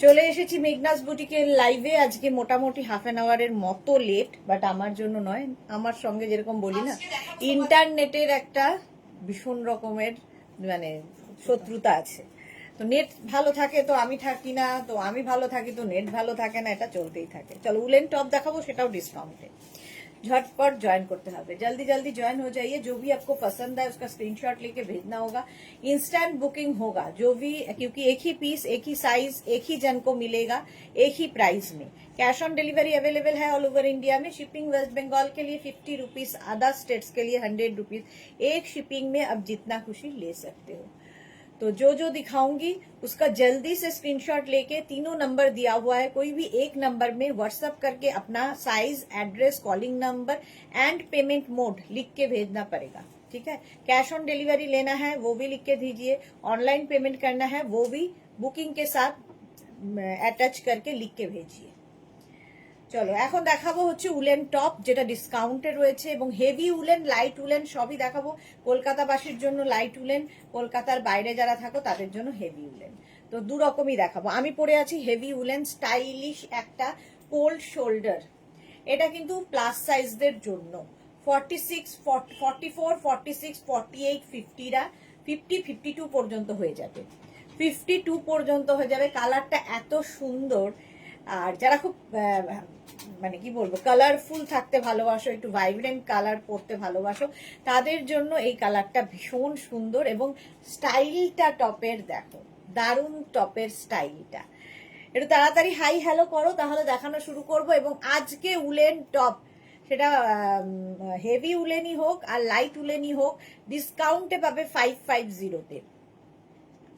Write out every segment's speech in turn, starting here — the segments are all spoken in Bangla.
চলে এসেছি মেঘনাস বুটিকের লাইভে। আজকে মোটামুটি হাফ অ্যান আওয়ারের মতো লেট, বাট আমার জন্য নয়। আমার সঙ্গে যেরকম বলি না, ইন্টারনেটের একটা ভীষণ রকমের মানে শত্রুতা আছে। তো নেট ভালো থাকে তো আমি থাকি না, তো আমি ভালো থাকি তো নেট ভালো থাকে না, এটা চলতেই থাকে। চলো উলেন टॉप দেখাবো, সেটাও डिस्काउंटे। झटपट ज्वाइन करते हैं, जल्दी जल्दी ज्वाइन हो जाइए। जो भी आपको पसंद है उसका स्क्रीनशॉट लेके भेजना होगा, इंस्टेंट बुकिंग होगा जो भी, क्योंकि एक ही पीस, एक ही साइज, एक ही जन को मिलेगा, एक ही प्राइस में। कैश ऑन डिलीवरी अवेलेबल है ऑल ओवर इंडिया में। शिपिंग वेस्ट बंगाल के लिए 50 रुपीज, अदर स्टेट्स के लिए 100 रुपीज। एक शिपिंग में अब जितना खुशी ले सकते हो। तो जो दिखाऊंगी उसका जल्दी से स्क्रीनशॉट लेके, तीनों नंबर दिया हुआ है, कोई भी एक नंबर में व्हाट्सएप करके अपना size, address, calling number and payment mode लिख के भेजना पड़ेगा। ठीक है, कैश ऑन डिलीवरी लेना है वो भी लिख के दीजिए, ऑनलाइन पेमेंट करना है वो भी बुकिंग के साथ अटैच करके लिख के भेजिए। চলো এখন দেখাবো হচ্ছে উলেন টপ, যেটা ডিসকাউন্টে রয়েছে, এবং হেভি উলেন, লাইট উলেন সবই দেখাবো। কলকাতাবাসীর জন্য লাইট উলেন, কলকাতার বাইরে যারা থাকো তাদের জন্য হেভি উলেন। তো দু রকমই দেখাবো। আমি পরে আছি হেভি উলেন, স্টাইলিশ একটা কোল্ড শোল্ডার। এটা কিন্তু প্লাস সাইজদের জন্য 46, 44, 46, 48, 50রা 50, 52 পর্যন্ত হয়ে যাবে। 52 পর্যন্ত হয়ে যাবে। কালারটা এত সুন্দর। আর যারা খুব মানে কি বলবো, কালারফুল থাকতে ভালোবাসো, একটু ভাইব্রেন্ট কালার পরতে ভালোবাসো, তাদের জন্য এই কালারটা ভীষণ সুন্দর। এবং স্টাইলটা টপের দেখো, দারুণ টপের স্টাইলটা। একটু তাড়াতাড়ি হাই হ্যালো করো, তাহলে দেখানো শুরু করব। এবং আজকে উলেন টপ, সেটা হেভি উলেনই হোক আর লাইট উলেনই হোক, ডিসকাউন্টে পাবে 550-তে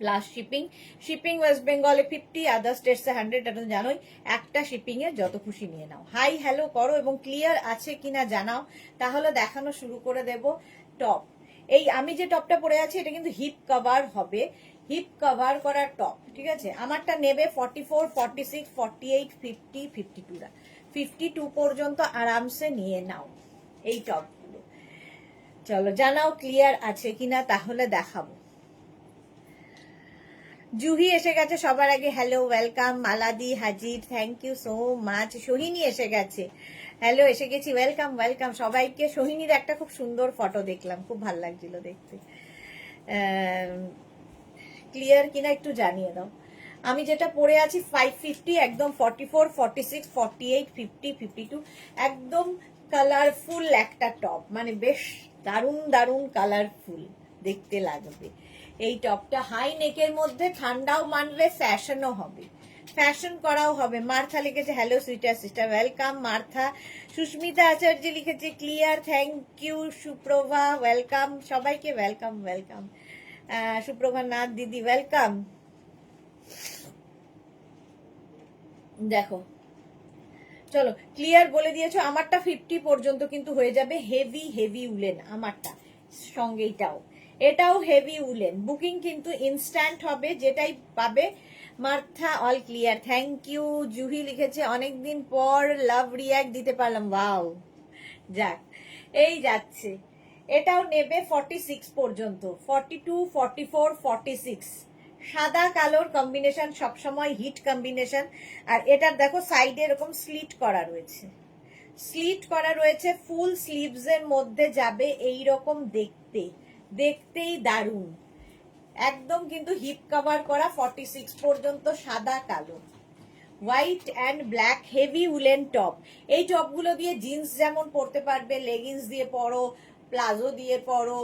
প্লাস শিপিং। শিপিং ওয়েস্ট বেঙ্গলে 50, আদার স্টেটসে 100। এটা তো জানোই, একটা শিপিং এ যত খুশি নিয়ে নাও। হাই হ্যালো করো এবং ক্লিয়ার আছে কিনা জানাও, তাহলে দেখানো শুরু করে দেব। টপ, এই আমি যে টপটা পরে আছি এটা কিন্তু হিপ কভার হবে, হিপ কভার করা টপ। ঠিক আছে, আমারটা নেবে 44, 46, 48, 50, 52রা 52 পর্যন্ত আরামসে নিয়ে নাও এই টপগুলো। চলো জানাও ক্লিয়ার আছে কিনা, তাহলে দেখাবো। জুহি এসে গেছে সবার আগে, হ্যালো ওয়েলকাম। মালাদি হাজির, thank you so much. Sohini এসে গেছে, হ্যালো এসে গেছি, ওয়েলকাম ওয়েলকাম সবাইকে। সোহিনীর একটা খুব সুন্দর ফটো দেখলাম, খুব ভালো লাগছিল দেখতে। ক্লিয়ার কিনা একটু জানিয়ে দাও। আমি যেটা পরে আছি 550, একদম 44, 46, 48, 50, 52, একদম কালারফুল একটা টপ, মানে বেশ দারুণ দারুণ কালারফুল দেখতে লাগবে এই টপটা। হাই নেকের মধ্যে ঠান্ডাও মানবে, ফ্যাশনও হবে, ফ্যাশন করাও হবে। মার্থা লিখেছে hello sweeter sister, welcome Martha. Sushmita Acharya লিখেছে clear, thank you. Suprabha welcome, সবাইকে ওয়েলকাম ওয়েলকাম। সুপ্রভা নাথ দিদি ওয়েলকাম। দেখো চলো ক্লিয়ার বলে দিয়েছো। আমারটা 50 পর্যন্ত কিন্তু হয়ে যাবে। হেভি হেভি উলেন আমারটা, সঙ্গে এটাও হেভি উলেন। বুকিং কিন্তু ইনস্ট্যান্ট হবে, যেটাই পাবে। Martha all clear, thank you. Juhi লিখেছে অনেকদিন পর লাভ রিয়াক্ট দিতে পারলাম, ওয়াও যাক এই যাচ্ছে। এটাও নেবে 46 পর্যন্ত, 42, 44, 46। সাদা কালোর কম্বিনেশন সবসময় হিট কম্বিনেশন। আর এটার দেখো সাইডে এরকম স্লিট করা রয়েছে, স্লিট করা রয়েছে, ফুল স্লিভস এর মধ্যে যাবে এই রকম দেখতে, দেখতেই দারুণ একদম। কিন্তু হিপ কভার করা 46 পর্যন্ত, সাদা কালো, white and black heavy woollen top. এই টপগুলো দিয়ে জিন্স যেমন পরতে পারবে, লেগিংস দিয়ে পরো, প্লাজো দিয়ে পরো,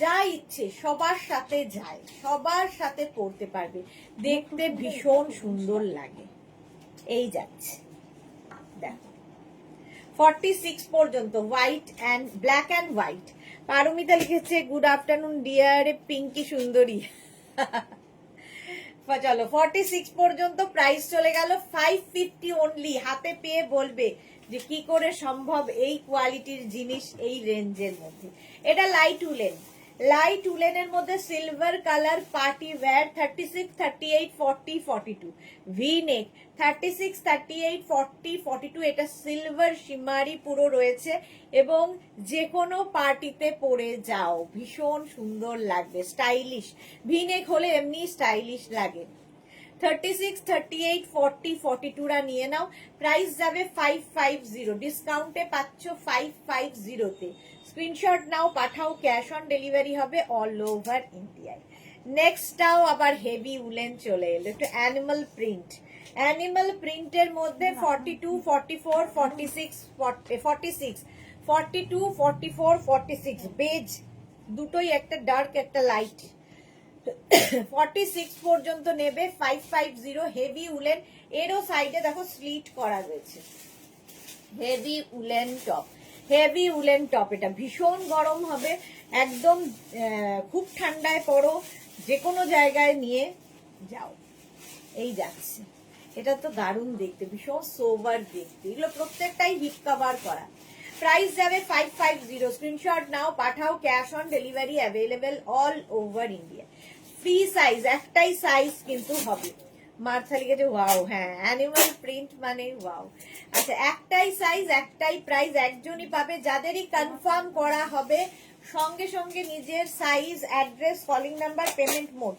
যা ইচ্ছে সবার সাথে যায়, সবার সাথে পরতে পারবে, দেখতে ভীষণ সুন্দর লাগে। এই যাচ্ছে দেখো 46 পর্যন্ত, white and black and white. Paromita লিখেছে গুড আফটারনুন ডিয়ার পিঙ্কি সুন্দরী। চলো 46 পর্যন্ত প্রাইস চলে গেল 550 অনলি। হাতে পেয়ে বলবে যে কি করে সম্ভব এই কোয়ালিটির জিনিস এই রেঞ্জের মধ্যে। এটা লাইট উলেন, লাইট উলেনের মধ্যে silver colour party wear. 36, 38, 40, 42 V নেক। 36, 38, 40, 42 এটা সিলভার শিমারি পুরো রয়েছে, এবং যে কোনো পার্টিতে পরে যাও ভীষণ সুন্দর লাগবে, স্টাইলিশ। ভি নেক হলে এমনি স্টাইলিশ লাগে। 36, 38, 40, 42 রা নিয়ে নাও, প্রাইস যাবে 550, ডিসকাউন্টে পাচ্ছ 550 তে। স্ক্রিনশট নাও, পাঠাও, ক্যাশ অন ডেলিভারি হবে অল ওভার ইন্ডিয়ায়। নেক্সটটাও আবার হেভি উলেন চলে এলো, একটু অ্যানিমাল প্রিন্ট। অ্যানিমাল প্রিন্টের মধ্যে 42, 44, 46, 46, 42, 44, 46 বেজ দুটোই, একটা ডার্ক একটা লাইট। 46 পর্যন্ত নেবে 550, হেভি উলেন। এরও সাইডে দেখো স্লিট করা রয়েছে, heavy woollen top. Heavy woollen top, এটা ভীষণ গরম হবে একদম, খুব ঠান্ডায় পড়ো, যে কোনো জায়গায় নিয়ে যাও। এই যাচ্ছে, এটা তো দারুণ দেখতে, ভীষণ সোবার দেখতে, এগুলো প্রত্যেকটাই হিপ কভার করা। প্রাইস যাবে 550, স্ক্রিনশট নাও, পাঠাও, cash on delivery available all over India. Free size, একটাই সাইজ কিন্তু হবে। মার্থা লিখেছে ওয়াও, হ্যাঁ অ্যানিমাল প্রিন্ট মানে ওয়াও। আচ্ছা, একটাই সাইজ, একটাই প্রাইস, একজনই পাবে। যাদেরই কনফার্ম করা হবে সঙ্গে সঙ্গে নিজের size, address, calling number, payment mode.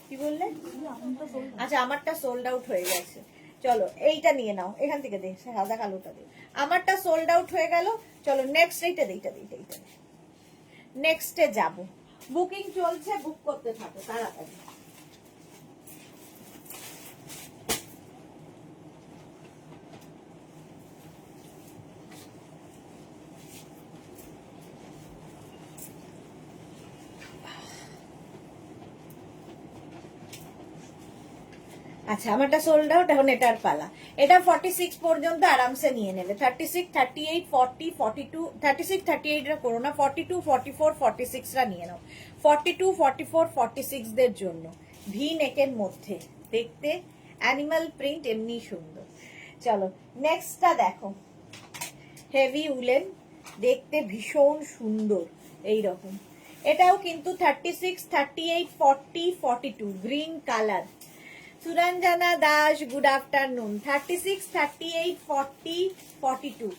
কি বললে? আচ্ছা, আমারটা সোল্ড আউট হয়ে গেছে। চলো এইটা নিয়ে নাও, এখান থেকে দে, সাদা কালোটা দে। আমারটা সোল্ড আউট হয়ে গেল। চলো নেক্সট, এইটা দে, এইটা দে, এইটা দে। নেক্সটে যাব, বুকিং চলছে, বুক করতে থাকো তাড়াতাড়ি। আচ্ছা, আমারটা সোল্ড আউট, এখন এটার পালা। এটা 46 পর্যন্ত আরামসে নিয়ে নেবে। 36, 38, 40, 42, 36, 38 রা করো না, 42, 44, 46 রা নিয়ে নাও। 42, 44, 46 দের জন্য ভি নেকের মধ্যে দেখতে অ্যানিমাল প্রিন্ট এমনি সুন্দর। চলো নেক্সটটা দেখো, হেভি উলেন, দেখতে ভীষণ সুন্দর এইরকম। এটাও কিন্তু 36, 38, 40, 42 green colour. Suranjana Das, good afternoon. 36, 38, 40, 42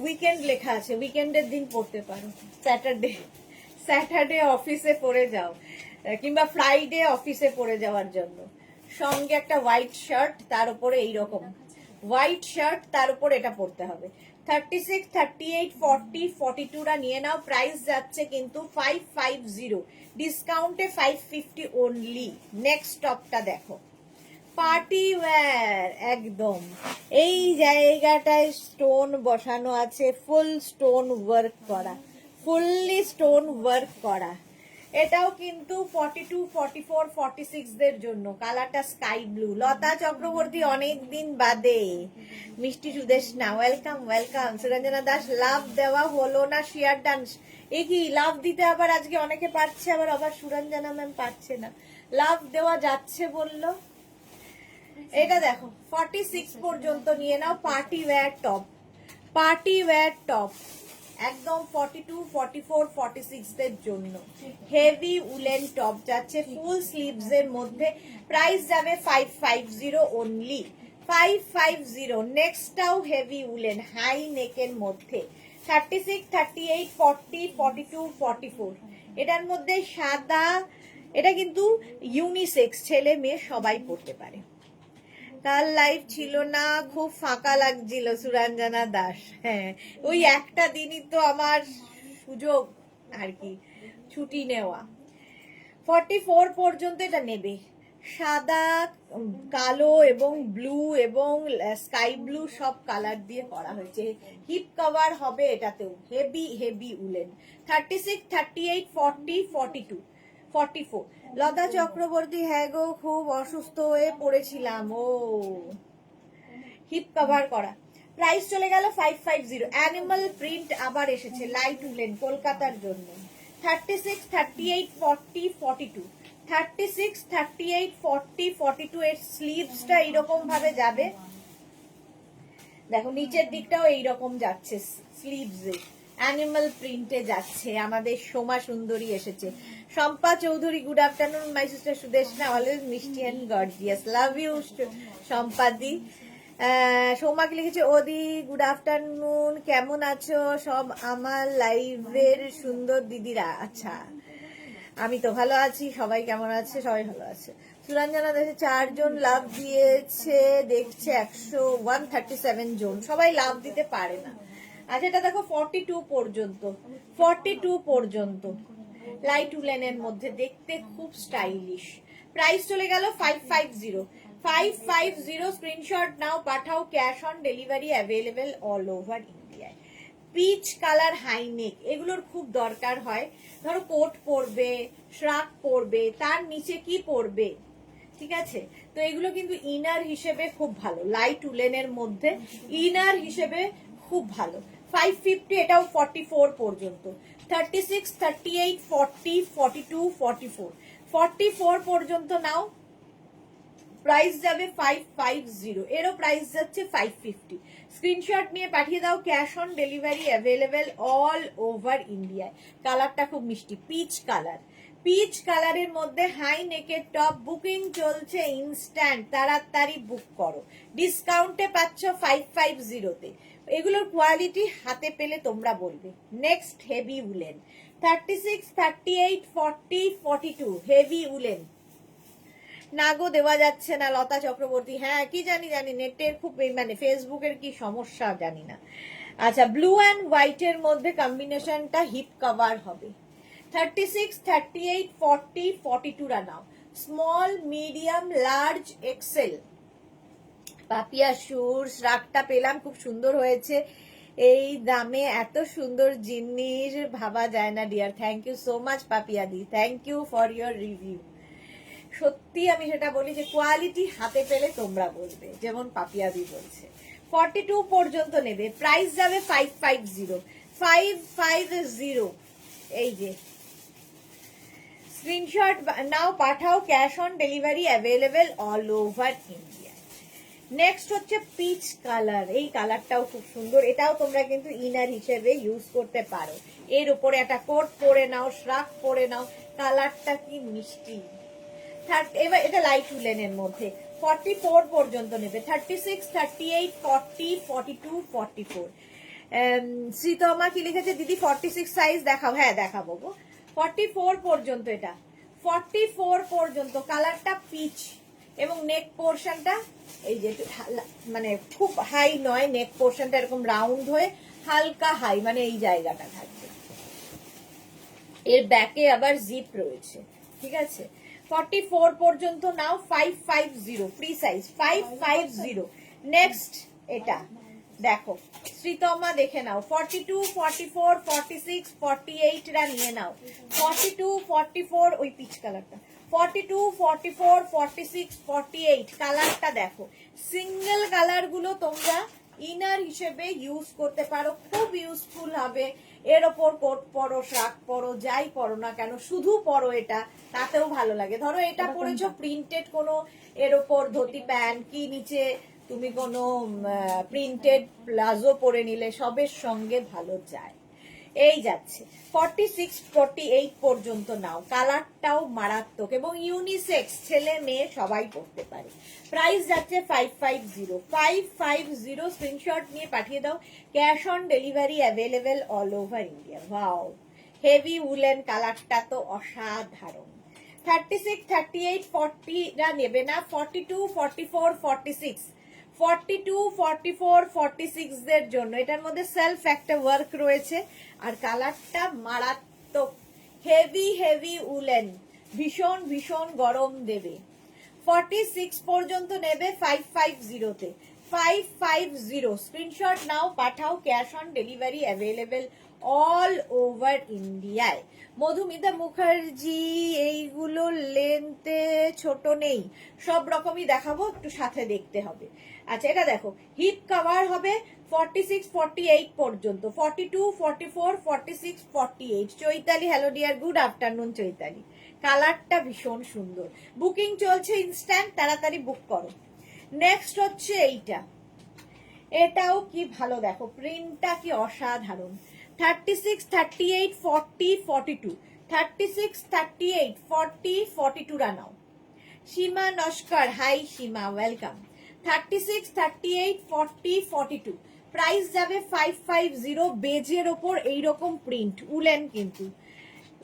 weekend লেখা আছে, উইকেন্ডের দিন পড়তে পারো। স্যাটারডে অফিসে পরে যাও, কিংবা ফ্রাইডে অফিসে পরে যাওয়ার জন্য। সঙ্গে একটা হোয়াইট শার্ট, তার উপরে এইরকম হোয়াইট শার্ট, তার উপর এটা পরতে হবে। 36, 38, 40, 42 রা নিয়ে নাও। প্রাইস যাচ্ছে কিন্তু 550, ডিসকাউন্টে 550 অনলি। নেক্সট টপটা দেখো, পার্টি ওয়্যার একদম। এই জায়গাটায় স্টোন বসানো আছে, ফুল স্টোন ওয়ার্ক করা, ফুললি স্টোন ওয়ার্ক করা। এটাও কিন্তু 42, 44, 46 দের জন্য। কালারটা স্কাই ব্লু। লতা চক্রবর্তী অনেকদিন বাদে। মিষ্টি সুদেশনা, ওয়েলকাম ওয়েলকাম। সুরঞ্জনা দাস, লাভ দেওয়া হলো না, শেয়ার ডান্স। এ কি লাভ দিতে আবার আজকে অনেকে পারছে, আবার সুরঞ্জনা ম্যাম পারছে না। লাভ দেওয়া যাচ্ছে বললো। এটা দেখো 46 পর্যন্ত নিয়ে নাও, party wear top, party wear top একদম 42, 44, 46 দের জন্য। হেভি উলেন টপ যাচ্ছে ফুল স্লিভস এর মধ্যে। প্রাইস যাবে 550 অনলি, 550। নেক্সটটাও হেভি উলেন, হাই নেকের মধ্যে। 36, 38, 40, 42, 44 এটার মধ্যে সাদা। এটা কিন্তু ইউনিসেক্স, ছেলে মেয়ে সবাই পড়তে পারে। কাল লাইভ ছিল না, খুব ফাঁকা লাগছিল সুরঞ্জনা দাস। হ্যাঁ, ওই একটা দিনই তো আমার সুযোগ আর কি, ছুটি নেওয়া। 44 পর্যন্ত এটা নেবে। সাদা, কালো এবং ব্লু এবং স্কাই ব্লু সব কালার দিয়ে করা হয়েছে। হিপ কভার হবে এটাতেও, হেভি হেভি উলেন। 36, 38, 40, 42, 44 লতা চক্রবর্তী, হ্যাঁ গো খুব অসুস্থ হয়ে পড়েছিলাম। ও, হিপ কভার করা। প্রাইস চলে গেল 550। অ্যানিমাল প্রিন্ট আবার এসেছে, লাইট উলেন, কলকাতার জন্য। 36, 38, 40, 42, 36, 38, 40, 42 এর স্লিভসটা এইরকম ভাবে যাবে। দেখো নিচের দিকটাও এইরকম যাচ্ছে, স্লিভসে অ্যানিমাল প্রিন্টে যাচ্ছে। আমাদের সোমা সুন্দরী এসেছে। Shampa Chowdhury, good afternoon my sister Sudeshna, always মিষ্টি and gorgeous, love you Shampadi. সৌমাকে লিখেছে, ওদি গুড আফটারনুন, কেমন আছো সব আমার লাইভের সুন্দর দিদিরা? আচ্ছা, আমি তো ভালো আছি, সবাই কেমন আছে? সবাই ভালো আছে। সুরঞ্জনা দেশে 4 জন লাভ দিয়েছে, দেখছে 137 জন, সবাই লাভ দিতে পারে না। আচ্ছা এটা দেখো 42 পর্যন্ত, 42 পর্যন্ত লাইট উলেনের মধ্যে, দেখতে খুব স্টাইলিশ। প্রাইস চলে গেল 550, 550। স্ক্রিনশট নাও, পাঠাও, cash on delivery available all over ইন্ডিয়ায়। পিচ কালার হাইনেক, এগুলোর খুব দরকার হয়। ধরো কোট পরবে, শ্রাক পরবে, তার নিচে কি পরবে, ঠিক আছে? তো এগুলো কিন্তু ইনার হিসেবে খুব ভালো, লাইট উলেনের মধ্যে ইনার হিসেবে খুব ভালো। 550, এটাও 44 পর্যন্ত, 36, 38, 40, 42, 44, 44 পর্যন্ত নাও। প্রাইস যাবে 550, এরও প্রাইস যাচ্ছে 550। স্ক্রিনশট নিয়ে পাঠিয়ে দাও, cash on delivery available all over ইন্ডিয়ায়। কালারটা খুব মিষ্টি, পিচ কালার, পিচ কালারের মধ্যে হাই নেকের টপ, বুকিং চলছে ইনস্ট্যান্ট, তাড়াতাড়ি বুক করো, ডিসকাউন্টে পাচ্ছ 550-তে। এগুলোর কোয়ালিটি হাতে পেলে তোমরা বলবে। Next heavy woollen, 36, 38, 40, 42 heavy woollen. নাগো দেওয়া যাচ্ছে না, লতা চক্রবর্তী। হ্যাঁ কি জানি নেটের খুব মানে ফেসবুকের কি সমস্যা জানি না। আচ্ছা ব্লু অ্যান্ড হোয়াইটের মধ্যে কম্বিনেশনটা হিপ কভার হবে। 36, 38, 40, 42 নাও। Small, medium, large, XL. Papiya শুরস রাগটা পেলাম, খুব সুন্দর হয়েছে। এই দামে এত সুন্দর জিনিস ভাবা যায় না dear. Thank you so much Papiya দি, thank you for your review. সত্যি আমি সেটা বলি যে কোয়ালিটি হাতে পেলে তোমরা বলবে, যেমন পাপিয়াদি বলছে। 42 পর্যন্ত নেবে, প্রাইস যাবে 550, 550। এই যে স্ক্রিনশট নাও, পাঠাও, cash on delivery available all over India. Next হচ্ছে পিচ কালার, এই কালারটাও খুব সুন্দর, এটাও তোমরা কিন্তু ইনার হিসেবে ইউজ করতে পারো। এর উপরে একটা কোট পরে নাও, শ্রাক পরে নাও, কালারটা কি মিষ্টি। এবার এটা লাইট উলেনের মধ্যে 44 পর্যন্ত নেবে, 36, 38, 40, 42, 44। শ্রীতমা কি লিখেছে দিদি 46 সাইজ দেখাও? হ্যাঁ দেখাবো গো। 44 পর্যন্ত, এটা 44 পর্যন্ত। কালারটা পিচ এবং নেক পোর্শনটা এই যে মানে খুব হাই নয়, নেক পোর্শনটা এরকম রাউন্ড হয়ে হালকা হাই, মানে এই জায়গাটা থাকবে। এর ব্যাকে আবার জিপ রয়েছে, ঠিক আছে? 44 পর্যন্ত নাও, 550 ফ্রি সাইজ, 550। নেক্সট এটা দেখো শ্রীতমা দেখে নাও, 42, 44, 46, 48 রা নিয়ে নাও। 42, 44 ওই পিচ কালারটা, 42, 44, 46, 48 কালারটা দেখো। সিঙ্গেল কালার গুলো তোমরা ইনার হিসেবে ইউজ করতে পারো, খুব ইউজফুল হবে। এর ওপর কোট পরো, শ্রাক পরো, যাই পরো না কেন, শুধু পরো এটা, তাতেও ভালো লাগে। ধরো এটা পরেছো প্রিন্টেড কোনো, এর ওপর ধুতি প্যান্ট কি নিচে তুমি কোনো প্রিন্টেড প্লাজো পরে নিলে সবের সঙ্গে ভালো যায়। এই যাচ্ছে 46, 48 পর্যন্ত নাও। কালারটাও মারাত্মক এবং ইউনিসেক্স, ছেলে মেয়ে সবাই পড়তে পারে। প্রাইস যাচ্ছে 550, 550। স্ক্রিনশট নিয়ে পাঠিয়ে দাও, cash on delivery available all over India. Wow heavy woollen, কালারটা তো অসাধারণ। 36, 38, 40 রা নেবে না, 42, 44, 46, 42, 44, 46 দের জন্য। এটার মধ্যে সেলফ একটা ওয়ার্ক রয়েছে আর কালারটা মারাত্মক, হেভি হেভি উলেন, ভীষণ ভীষণ গরম দেবে। 46 পর্যন্ত নেবে 550-তে, 550। স্ক্রিনশট নাও, পাঠাও, cash on delivery available all over ইন্ডিয়ায়। মধুমিতা মুখার্জি এইগুলো লেন্থে ছোট নেই, সব রকমই দেখাবো, একটু সাথে দেখতে হবে। আচ্ছা এটা দেখো হিপ কভার হবে 46, 48 পর্যন্ত, 42, 44, 46, 48। Chaitali hello dear, good afternoon Chaitali. কালারটা ভীষণ সুন্দর, বুকিং চলছে ইনস্ট্যান্ট, তাড়াতাড়ি বুক করো। নেক্সট হচ্ছে এইটা, এটাও কি ভালো, দেখো প্রিন্টটা কি অসাধারণ। 36, 38, 40, 42, 36, 38, 40, 42 নাও। সীমা নস্কর, হাই সীমা, ওয়েলকাম। 36, 38, 40, 42 প্রাইস যাবে 550। বেজের ওপর এইরকম প্রিন্ট, উলেন কিন্তু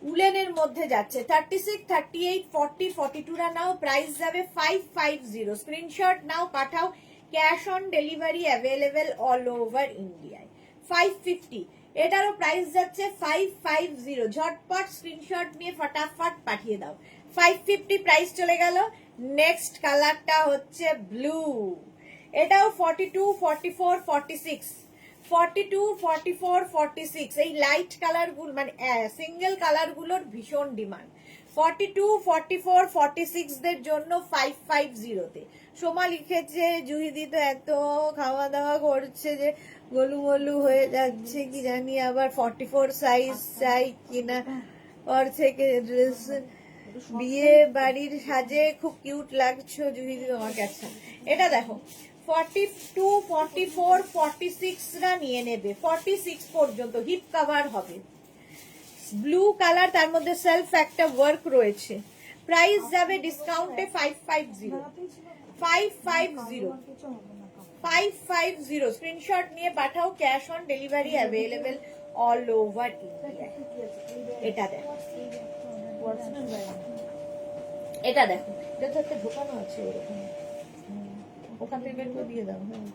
উলেনের মধ্যে যাচ্ছে 36, 38, 40, 42 রা নাও, প্রাইস যাবে 550। স্ক্রিনশট নাও, পাঠাও, cash on delivery available all over ইন্ডিয়ায়। 550, এটারও প্রাইস যাচ্ছে 550। ঝটপট স্ক্রিনশট নিয়ে ফটাফট পাঠিয়ে দাও। 550 প্রাইস চলে গেল। নেক্সট কালারটা হচ্ছে ব্লু, এটাও 42, 44, 46, 42, 44, 46 এই লাইট কালার গুলো মানে সিঙ্গেল কালার গুলোর ভীষণ ডিমান্ড। 42, 44, 46 দের জন্য 550 তে। সোমা লিখেছে জুহিদি তো এত খাওয়া দাওয়া করছে যে গলু গলু হয়ে যাচ্ছে, কি জানি আবার 44 সাইজ চাই কিনা ওর থেকে ড্রেস। বিয়ে বাড়ির সাজে খুব কিউট লাগছো জুহিদি তোমাকে। আচ্ছা এটা দেখো 42, 44, 46 রা নিয়ে নেবে, 46 পর্যন্ত হিপ কভার হবে। ব্লু কালার, তার মধ্যে সেলফ একটা ওয়ার্ক রয়েছে। প্রাইস যাবে ডিসকাউন্টে 550। 550, 550। স্ক্রিনশট নিয়ে পাঠাও, cash on delivery available all over India. এটা দেখো, এটা দেখো, এটা তো একটা দোকানও আছে ওরকম, ওখান থেকে বের করে দিয়ে দাও। হ্যাঁ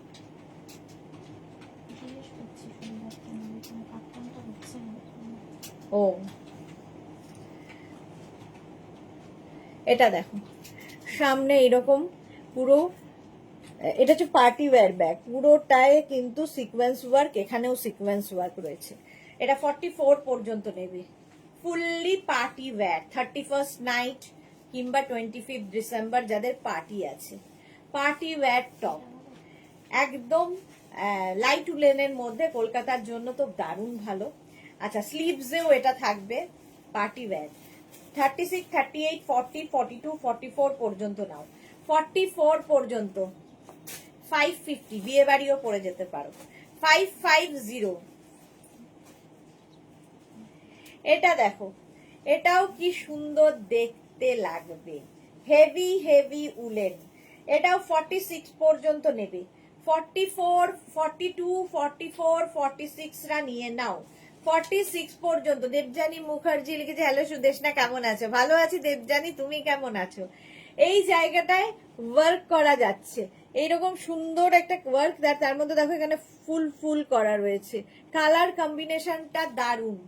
ও এটা দেখো, সামনে এরকম পুরো, এটা হচ্ছে পার্টি ওয়্যার ব্যাগ, পুরোটায় কিন্তু সিকোয়েন্স ওয়ার্ক, এখানেও সিকোয়েন্স ওয়ার্ক রয়েছে। এটা 44 পর্যন্ত নেবে, fully party wear. 31st night কিংবা 25 ডিসেম্বর যাদের পার্টি আছে, পার্টি ওয়্যার টপ একদম লাইট উলেনের মধ্যে, কলকাতার জন্য তো দারুণ ভালো। আচ্ছা স্লিভসেও এটা থাকবে, পার্টি ওয়্যার। 36, 38, 40, 42, 44 পর্যন্ত নাও, 44 পর্যন্ত 550, বিয়ে বাড়িও পরে যেতে পারো। 550। এটা দেখো, এটাও কি সুন্দর দেখতে লাগবে, হেভি হেভি উলেন। এটাও 46 পর্যন্ত নেবে, 44, 42, 44, 46 রা নিয়ে নাও, 46 পর্যন্ত। দেবজানী মুখার্জি লিখেছে হ্যালো সুদেশনা, কেমন আছো? ভালো আছি দেবজানী, তুমি কেমন আছো? এই জায়গাটায় ওয়ার্ক করা যাচ্ছে, এইরকম সুন্দর একটা ওয়ার্ক, তার মধ্যে দেখো এখানে ফুল ফুল করা রয়েছে, কালার কম্বিনেশনটা দারুণ।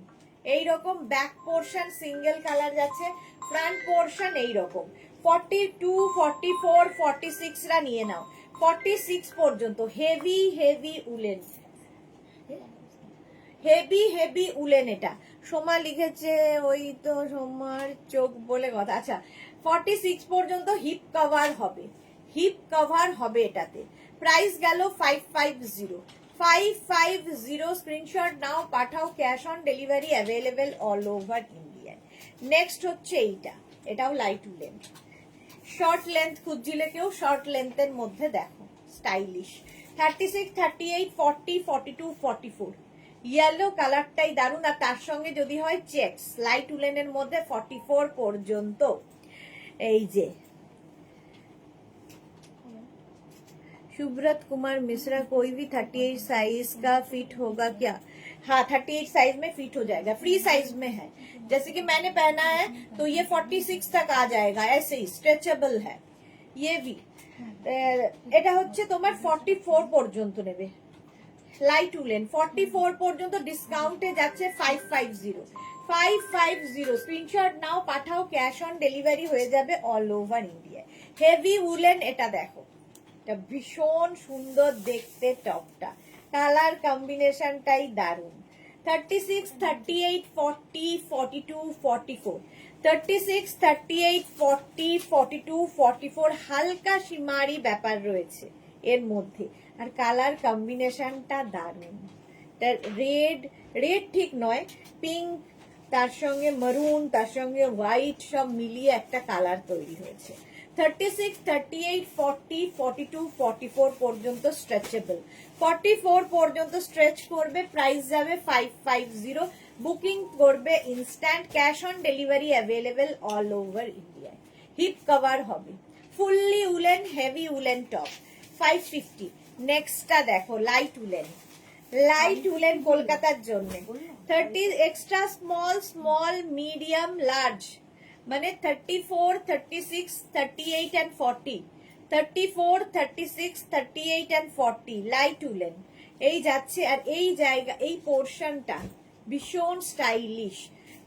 এইরকম ব্যাক পোর্শন সিঙ্গেল কালার যাচ্ছে, ফ্রন্ট পোর্শন এইরকম। 42, 44, 46 রা নিয়ে নাও, 46 পর্যন্ত। Heavy heavy woollen, heavy heavy woollen. এটা সোমা লিখেছে, ওই তো সোমার চোখ বলে কথা। আচ্ছা 46 পর্যন্ত হিপ কভার হবে, হিপ কভার হবে এটাতে। প্রাইস গেল 550। 550 স্ক্রিনশট নাও, পাঠাও, cash on delivery available all over India. Next হচ্ছে এইটা, এটাও লাইট উলেন, শর্ট লেন্থ খুঁজছিলে কেউ, শর্ট লেন্থের মধ্যে দেখো স্টাইলিশ। 36, 38, 40, 42, 44 ইয়েলো কালারটাই দারুণ, আর তার সঙ্গে যদি হয় চেকস লাইট উলেনের মধ্যে 44 পর্যন্ত। এই যে सुब्रत कुमार मिश्रा, कोई भी 38 साइज का फिट होगा क्या? हाँ 38 साइज में फिट हो जाएगा, फ्री साइज में है। जैसे कि मैंने पहना है तो ये 46 तक आ जाएगा, ऐसे ही स्ट्रेचेबल है ये भी। এটা হচ্ছে তোমার 44 পর্যন্ত নেবে, লাইট উলেন 44 পর্যন্ত, ডিসকাউন্টে যাচ্ছে 550। 550 স্ক্রিনশট নাও, পাঠাও, ক্যাশ অন ডেলিভারি হয়ে যাবে all over India. Heavy woollen, এটা দেখো, এটা ভীষণ সুন্দর দেখতে টপটা, কালার কম্বিনেশনটাই দারুণ। 36, 38, 40, 42, 44, 36, 38, 40, 42, 44 হালকা সীমারি ব্যাপার রয়েছে এর মধ্যে, আর কালার কম্বিনেশনটা দারুণ। রেড, রেড ঠিক নয়, পিঙ্ক, তার সঙ্গে মারুন, তার সঙ্গে হোয়াইট, সব মিলিয়ে একটা কালার তৈরি হয়েছে। 36, 38, 40, 42, 44 পর্যন্ত স্ট্রেচেবল, 44 পর্যন্ত স্ট্রেচ করবে। প্রাইস যাবে 550। বুকিং করবে instant, cash on delivery available all over India. Hip cover হবে, fully woollen, heavy woollen top, 550। নেক্সটটা দেখো লাইট উলেন, লাইট উলেন কলকাতার জন্য 30 extra small small medium large মানে 34, 36, 38 and 40, 34, 36, 38 and 40 লাইট উলেন এই যাচ্ছে। আর এই জায়গা এই পোর্শনটা ভীষণ স্টাইলিশ।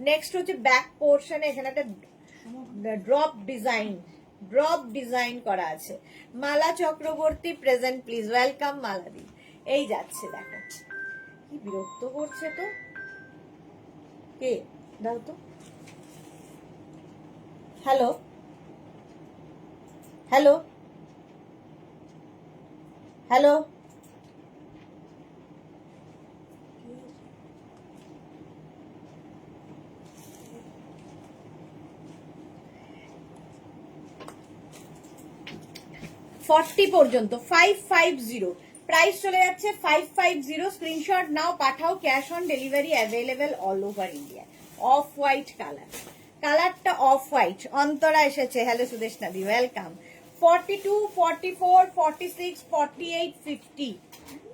নেক্সট হচ্ছে ব্যাক পোর্শনে এখানে একটা ড্রপ ডিজাইন করা আছে। মালা চক্রবর্তী প্রেজেন্ট প্লিজ, ওয়েলকাম মালাদি। এই যাচ্ছে দেখো, কি বিরক্ত করছে তো, কে দাও তো। হ্যালো হ্যালো হ্যালো, 40 পর্যন্ত 550 প্রাইস চলে যাচ্ছে 550। স্ক্রিনশট নাও পাঠাও, cash on delivery available all over India. Off white কালারটা অফ হোয়াইট। অন্তরা এসেছে, হ্যালো সুদেশনাদি, ওয়েলকাম। 42, 44, 46, 48, 50,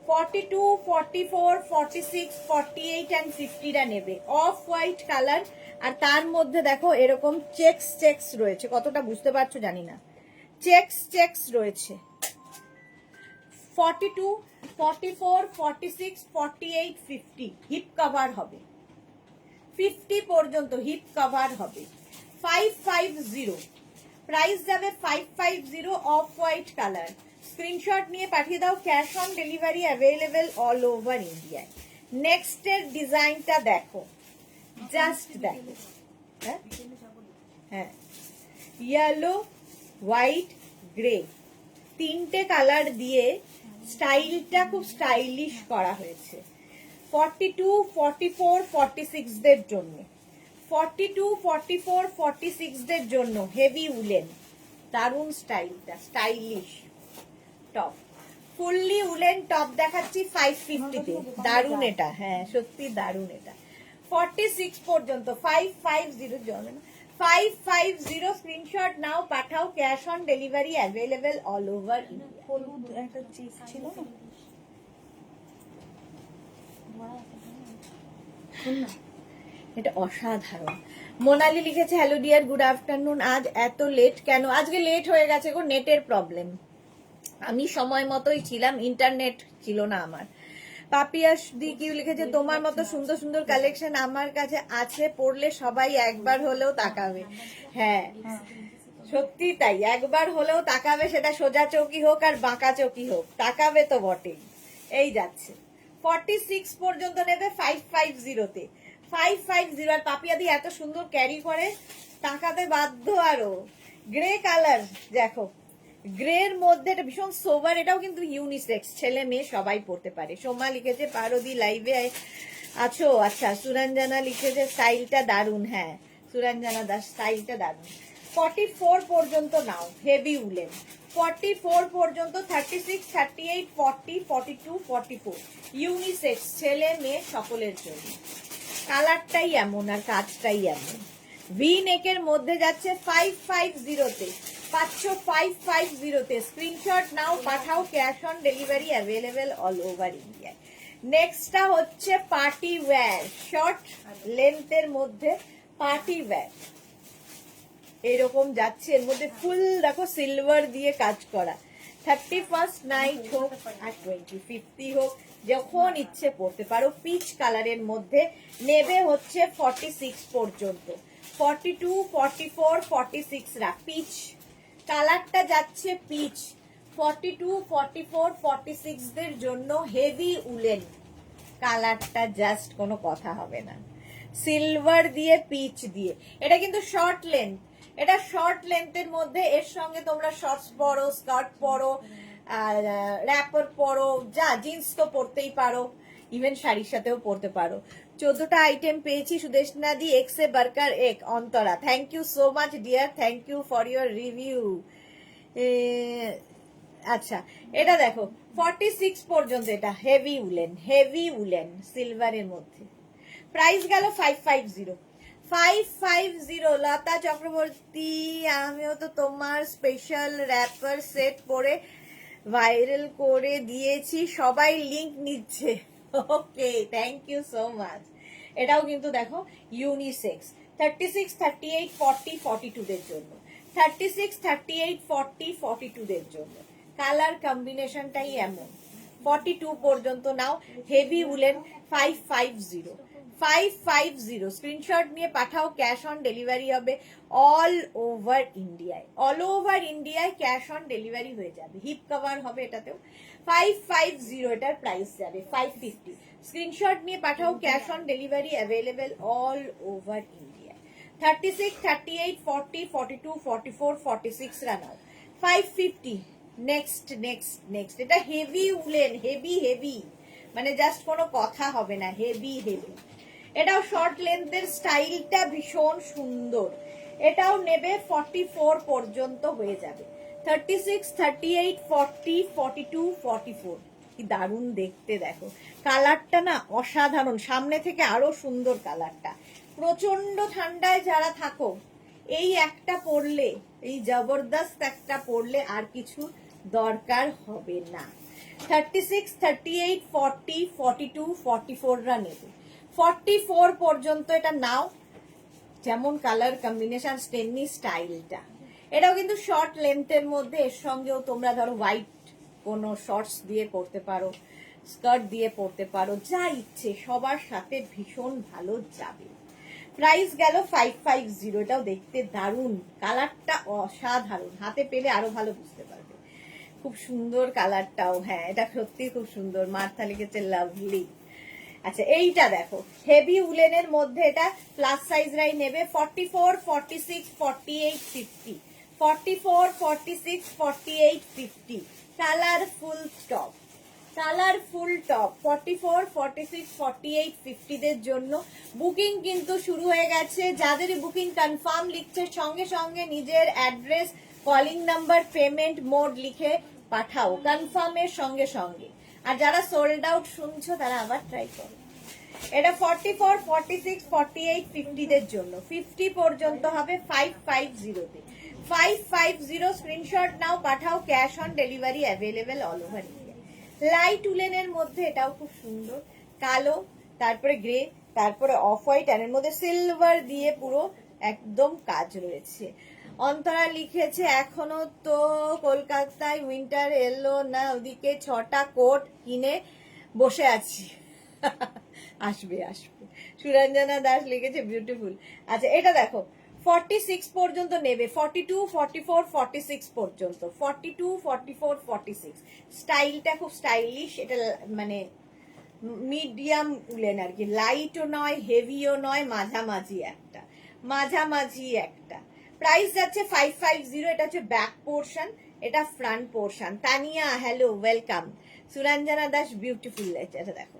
42, 44, 46, 48 and 50 টা নেবে। অফ হোয়াইট কালার, আর তার মধ্যে দেখো এরকম চেক্স রয়েছে, কতটা বুঝতে পারছো জানি না, চেক্স রয়েছে। 42, 44, 46, 48, 50 হিপ কভার হবে, 50 পর্যন্ত হিপ কভার হবে। 550 প্রাইস যাবে 550। অফ হোয়াইট কালার, স্ক্রিনশট নিয়ে পাঠিয়ে দাও, cash on delivery available all over ইন্ডিয়ায়। নেক্সট এর ডিজাইনটা দেখো, জাস্ট দেখো, হ্যাঁ ইয়েলো হোয়াইট গ্রে তিনটে কালার দিয়ে স্টাইলটা খুব স্টাইলিশ করা হয়েছে। 42, 44, 46 দের জন্য, 42, 44, 46 দের জন্য হেভি উলেন, দারুন স্টাইলটা, stylish top, fully woollen top দেখাচ্ছি 550 তে। দারুন এটা, হ্যাঁ সত্যি দারুন এটা। 46 পর্যন্ত 550 জন্য 550 স্ক্রিনশট নাও পাঠাও, cash on delivery available all over. হলুদ একটা চিজ ছিল না, এটা অসাধারণ। মোনালি লিখেছে, হ্যালো ডিয়ার, গুড আফটারনুন। আজ এত লেট কেন? আজকে লেট হয়ে গেছে গো, নেটের প্রবলেম। আমি সময় মতোই ছিলাম, ইন্টারনেট ছিল না আমার। পাপিয়াস দি কি লিখেছে, তোমার মতো সুন্দর সুন্দর কালেকশন আমার কাছে আছে, পড়লে সবাই একবার হলেও তাকাবে। হ্যাঁ সত্যি তাই, একবার হলেও তাকাবে, সেটা সোজা চৌকি হোক আর বাঁকা চৌকি হোক, তাকাবে তো বটেই। এই যাচ্ছে 46 পর্যন্ত নেবে 550 তে। 550 আর পাপিয়াদি এত সুন্দর ক্যারি করে, তাকাতে বাধ্য। আরো গ্রে কালার দেখো, গ্রের মধ্যে এটা ভীষণ সোবার, এটাও কিন্তু ইউনিসেক্স, ছেলে মেয়ে সবাই পড়তে পারে। সোমা লিখেছে, পারদি লাইভে আছো? আচ্ছা। সুরঞ্জনা লিখেছে, স্টাইলটা দারুন। হ্যাঁ সুরঞ্জনা দাস, স্টাইলটা দারুন। 44 পর্যন্ত নাও, হেভি উলেন। 44 পর্যন্ত 36, 38, 40, 42, 44 ইউনিসেক্স, ছেলে মেয়ে সকলের জন্য। কালারটাই এমন আর কাজটাই এমন। ভি নেকের মধ্যে যাচ্ছে 550 তে, পাচ্ছ 550 তে। স্ক্রিনশট নাও পাঠাও, cash on delivery available all over ইন্ডিয়ায়। নেক্সটটা হচ্ছে পার্টি ওয়্যার, শর্ট লেন্থের মধ্যে পার্টি ওয়্যার এরকম যাচ্ছে। এর মধ্যে ফুল দেখো সিলভার দিয়ে কাজ করা। 31st নাইট হোক আর 25th হোক, যখন ইচ্ছে পড়তে পারো। পিচ কালারের মধ্যে নেবে হচ্ছে 46 পর্যন্ত। 42, 44, 46 রা পিচ কালারটা যাচ্ছে পিচ। 42, 44, 46 দের জন্য হেভি উলেন কালারটা, জাস্ট কোনো কথা হবে না। সিলভার দিয়ে পিচ দিয়ে, এটা কিন্তু শর্ট লেন্থ, এটা শর্ট লেন্থের মধ্যে। এর সঙ্গে তোমরা শর্টস পরো, স্কার্ট পরো, আর র্যাপার পরো, যা জিন্স তো পরতেই পারো, ইভেন শাড়ির সাথেও পরতে পারো। 14টা আইটেম পেয়েছি সুদেশনা দি, এক্সে বার্কার এক। Antara, thank you so much dear, thank you for your review. আচ্ছা এটা দেখো 46 পর্যন্ত, এটা হেভি উলেন সিলভারের মধ্যে। প্রাইস গেল 550। 550 লতা চক্রবর্তী, আমিও তো তোমার স্পেশাল র্যাপার সেট পরে ভাইরাল করে দিয়েছি, সবাই লিংক নিচ্ছে। ওকে, থ্যাংক ইউ সো মাচ। এটাও কিন্তু দেখো ইউনিসেক্স, 36, 38, 40, 42 দের জন্য, 36, 38, 40, 42 দের জন্য। কালার কম্বিনেশনটাই এমন। 42 পর্যন্ত নাও। হেভি উলেন, 550, 550 স্ক্রিনশট নিয়ে পাঠাও, ক্যাশ অন ডেলিভারি হবে অল ওভার ইন্ডিয়ায়। অল ওভার ইন্ডিয়ায় ক্যাশ অন ডেলিভারি হয়ে যাবে। হিপ কভার হবে এটাতেও। 550 এটার প্রাইস যাবে 550। স্ক্রিনশট নিয়ে পাঠাও, cash on delivery available all over India. 36, 38, 40, 42, 44, 46 রানাও 550। নেক্সট নেক্সট নেক্সট, এটা হেভি উলেন, হেভি হেভি, মানে জাস্ট কোনো কথা হবে না, হেভি হেভি। এটাও শর্ট লেন্থের, স্টাইলটা ভীষণ সুন্দর। এটাও নেবে 44 পর্যন্ত হয়ে যাবে। 36, 38, 40, 42, 44। কি দারুণ দেখতে দেখো, কালারটা না অসাধারণ, সামনে থেকে আরো সুন্দর কালারটা। প্রচন্ড ঠান্ডায় যারা থাকো, এই একটা পরলে, এই জবরদস্ত একটা পরলে আর কিছু দরকার হবে না। 36, 38, 40, 42, 44 রা নেবে। 44 পর্যন্ত এটা নাও। যেমন কালার কম্বিনেশন, স্টেননি স্টাইলটা। এটাও কিন্তু শর্ট লেন্থের মধ্যে, এর সঙ্গেও তোমরা ধরো হোয়াইট কোনো শর্টস দিয়ে পরতে পারো, স্কার্ট দিয়ে পরতে পারো, যা ইচ্ছে সবার সাথে ভীষণ ভালো যাবে। প্রাইস গেল 550। এটাও দেখতে দারুণ, কালারটা অসাধারণ, হাতে পেলে আরো ভালো বুঝতে পারবে। খুব সুন্দর কালারটাও, হ্যাঁ এটা সত্যি খুব সুন্দর, মার্থা লিখেছে লাভলি। আচ্ছা এইটা দেখো, হেভি উলেনের মধ্যে, এটা প্লাস সাইজরাই নেবে। 44, 46, 48, 50, 44, 46, 48, 50। কালারফুল টপ, কালারফুল টপ 44, 46, 48, 50 দের জন্য। বুকিং কিন্তু শুরু হয়ে গেছে। যাদের বুকিং কনফার্ম লিখছে, সঙ্গে সঙ্গে নিজের address, calling number, payment mode লিখে পাঠাও কনফার্মের সঙ্গে সঙ্গে। আর যারা সোল্ড আউট শুনছো তারা আবার ট্রাই করো। এটা 44, 46, 48, 50 দের জন্য। 50 পর্যন্ত হবে 550 তে। 550 স্ক্রিনশট নাও, পাঠাও, cash on delivery available all over India. Light উলেনের মধ্যে এটাও খুব সুন্দর, কালো, তারপরে গ্রে, তারপরে অফ হোয়াইট, আর এর মধ্যে সিলভার দিয়ে পুরো একদম কাজ রয়েছে। অন্তরা লিখেছে এখনো তো কলকাতায় উইন্টার এলো না, ওদিকে 6টা কোট কিনে বসে আছি। আসবে আসবে। সুরঞ্জনা দাস লিখেছে বিউটিফুল। আচ্ছা এটা দেখো, 46 পর্যন্ত নেবে, 42, 44, 46 পর্যন্ত, 42, 44, 46। স্টাইলটা খুব স্টাইলিশ, এটা মানে মিডিয়াম উলেন আর কি, লাইটও নয় হেভিও নয়, মাঝামাঝি একটা, মাঝামাঝি একটা। প্রাইস যাচ্ছে 550। এটা হচ্ছে ব্যাক পোর্শন, এটা front portion. Tania hello, welcome. Suranjana Das beautiful. এটা দেখো,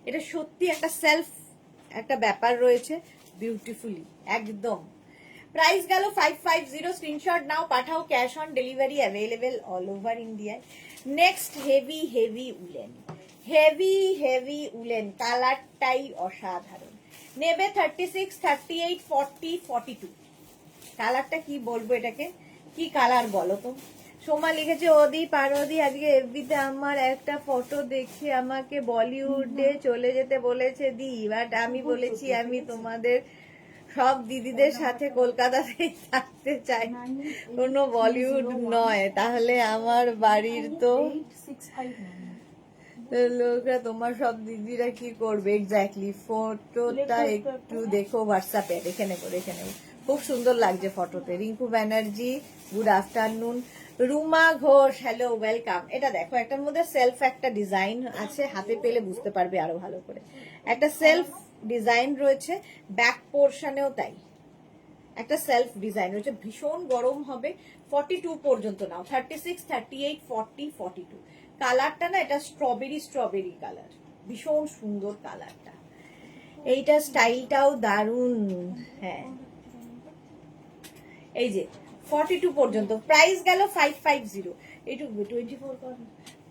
এটা সত্যি একটা সেলফ একটা ব্যাপার রয়েছে, বিউটিফুলি একদম। প্রাইস গেল 550। স্ক্রিনশট নাও, পাঠাও, cash on delivery available all over ইন্ডিয়ায়। Next heavy heavy woollen, heavy heavy woollen, কালারটাই অসাধারণ। নেবে 36, 38, 40, 42। কালারটা কি বলবো এটাকে, কি কালার বলো তো। সোমা লিখেছে ওদি পারদি আজকে এফবিতে আমার একটা ফটো দেখে আমাকে বলিউডে চলে যেতে বলেছে দি, বাট আমি বলেছি আমি তোমাদের সব দিদিদের সাথে কলকাতাতেই থাকতে চাই, কোনো বলিউড নয়। তাহলে আমার বাড়ির তো লোকরা, তোমার সব দিদিরা কি করবে এক্স্যাক্টলি। ফটোটা একটু দেখো হোয়াটসঅ্যাপে, দেখে নেবো দেখে নেবো। খুব সুন্দর লাগছে ফটোতে। Rinku Banerjee good afternoon. Ruma Ghosh hello, welcome. এটা দেখো, একটার মধ্যে সেলফ একটা ডিজাইন আছে, হাতে পেলে বুঝতে পারবে আরো ভালো করে। একটা সেলফ ডিজাইন রয়েছে, ব্যাক পোর্শনেও তাই একটা সেলফ ডিজাইন রয়েছে, ভীষণ গরম হবে। 42 পর্যন্ত নাও, 36, 38, 40, 42। কালারটা না, এটা স্ট্রবেরি স্ট্রবেরি কালার, ভীষণ সুন্দর কালারটা। এইটা স্টাইলটাও দারুণ। হ্যাঁ এই যে 42 পর্যন্ত, প্রাইস গেল 550। এইটুকু 24 কর,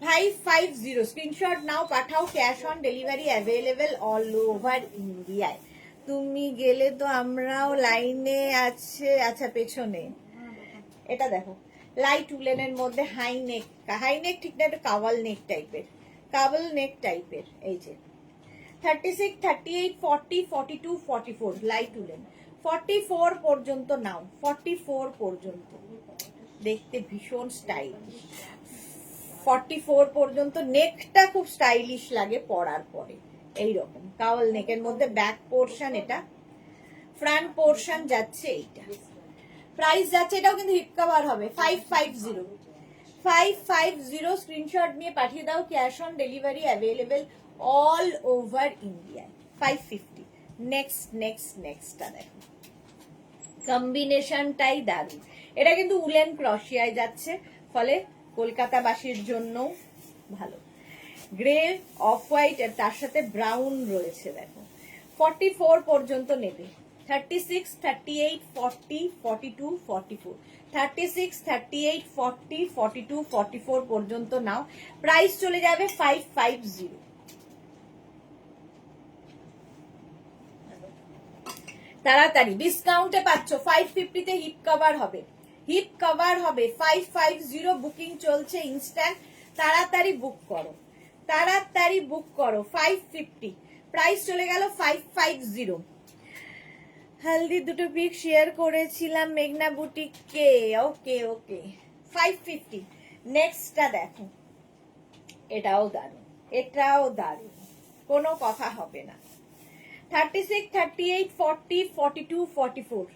550। স্ক্রিনশট নাও, পাঠাও, cash on delivery available all over ইন্ডিয়ায়। তুমি গেলে তো আমরাও লাইনে আছে। আচ্ছা পেছনে এটা দেখো, লাইট উলেনের মধ্যে হাই নেক, হাই নেক ঠিক না, এটা কাওয়াল নেক টাইপের, কাওয়াল নেক টাইপের। এই যে 36, 38, 40, 42, 44 লাইট উলেন। 44 পর্যন্ত নাও, 44 পর্যন্ত দেখতে ভীষণ স্টাইলিশ। 44 পর্যন্ত নেকটা খুব স্টাইলিশ লাগে পরার পরে, এইরকম কাওয়াল নেকের মধ্যে ব্যাক পোর্শন, এটা ফ্রন্ট পোর্শন যাচ্ছে এইটা। প্রাইস যাচ্ছে, এটাও কিন্তু হিপ কভার হবে 550, 550। স্ক্রিনশট নিয়ে পাঠিয়ে দাও, cash on delivery available all over India. 550। নেক্সটটা দেখো, কম্বিনেশনটাই দারুণ। এটা কিন্তু উলেন ক্রশিয়ায় যাচ্ছে, ফলে কলকাতাবাসীর জন্য ভালো। গ্রে অফ হোয়াইট আর তার সাথে ব্রাউন রয়েছে দেখো। 44 পর্যন্ত নেবে। 36, 38, 40, 42, 44, 36, 38, 40, 42, 44 পর্যন্ত নাও। প্রাইস চলে যাবে 550। তাড়াতাড়ি ডিসকাউন্টে পাচ্ছ, 550 তে হিপ কভার হবে, হিপ কভার হবে 550। বুকিং চলছে ইনস্ট্যান্ট, তাড়াতাড়ি বুক করো, তাড়াতাড়ি বুক করো। 550 প্রাইস চলে গেল 550। হলদি দুটো পিক শেয়ার করেছিলাম মেঘনা বুটিককে, ওকে ওকে। 550। নেক্সটটা দেখো, এটাও দারুণ, এটাও দারুণ, কোনো কথা হবে না। 36, 38, 40, 42, 44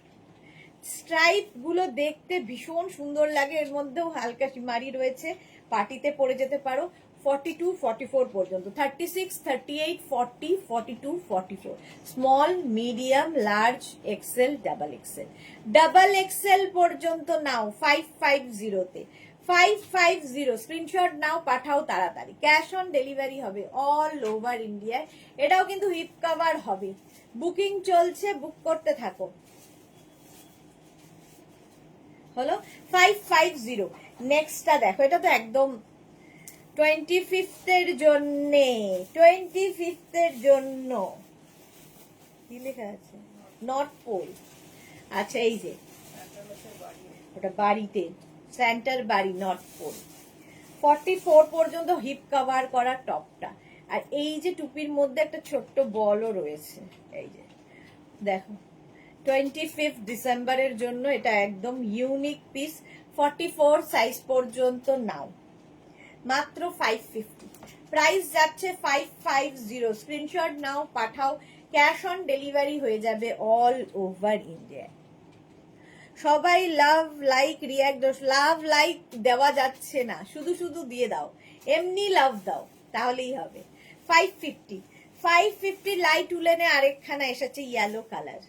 স্ট্রাইপ গুলো দেখতে ভীষণ সুন্দর লাগে, এর মধ্যেও হালকা সিমারি রয়েছে, পার্টিতে পরে যেতে পারো। 42, 44 পর্যন্ত। 36, 38, 40, 42, 44 small, medium, large, XL, double XL. Double XL পর্যন্ত নাও 550 তে। 550 স্ক্রিনশট নাও, পাঠাও তাড়াতাড়ি। ক্যাশ অন ডেলিভারি হবে অল ওভার ইন্ডিয়ায়। এটাও কিন্তু হিপ কভার হবে। বুকিং চলছে, বুক করতে থাকো। হলো 550। নেক্সটটা দেখো, এটা তো একদম 25th এর জন্য, 25th এর জন্য। কি লেখা আছে? North pole. আচ্ছা, এই যে ওটা বাড়িতে, সেন্টার বাড়ি, নর্থ পোল। 44 পর্যন্ত হিপ কভার করা টপটা, আর এই যে টুপির মধ্যে একটা ছোট্ট বলও রয়েছে, এই যে দেখো। 25 ডিসেম্বরের জন্য এটা একদম ইউনিক পিস। 44 সাইজ পর্যন্ত নাও, মাত্র 550। প্রাইস যাচ্ছে 550। স্ক্রিনশট নাও, পাঠাও। ক্যাশ অন ডেলিভারি হয়ে যাবে অল ওভার ইন্ডিয়া। সবাই love like react, love like দেওয়া যাচ্ছে না, শুধু শুধু দিয়ে দাও, এমনি লাভ দাও, তাহলেই হবে। 550। 550 লাইট উলেনে আরেকখানা এসেছে ইয়েলো কালার,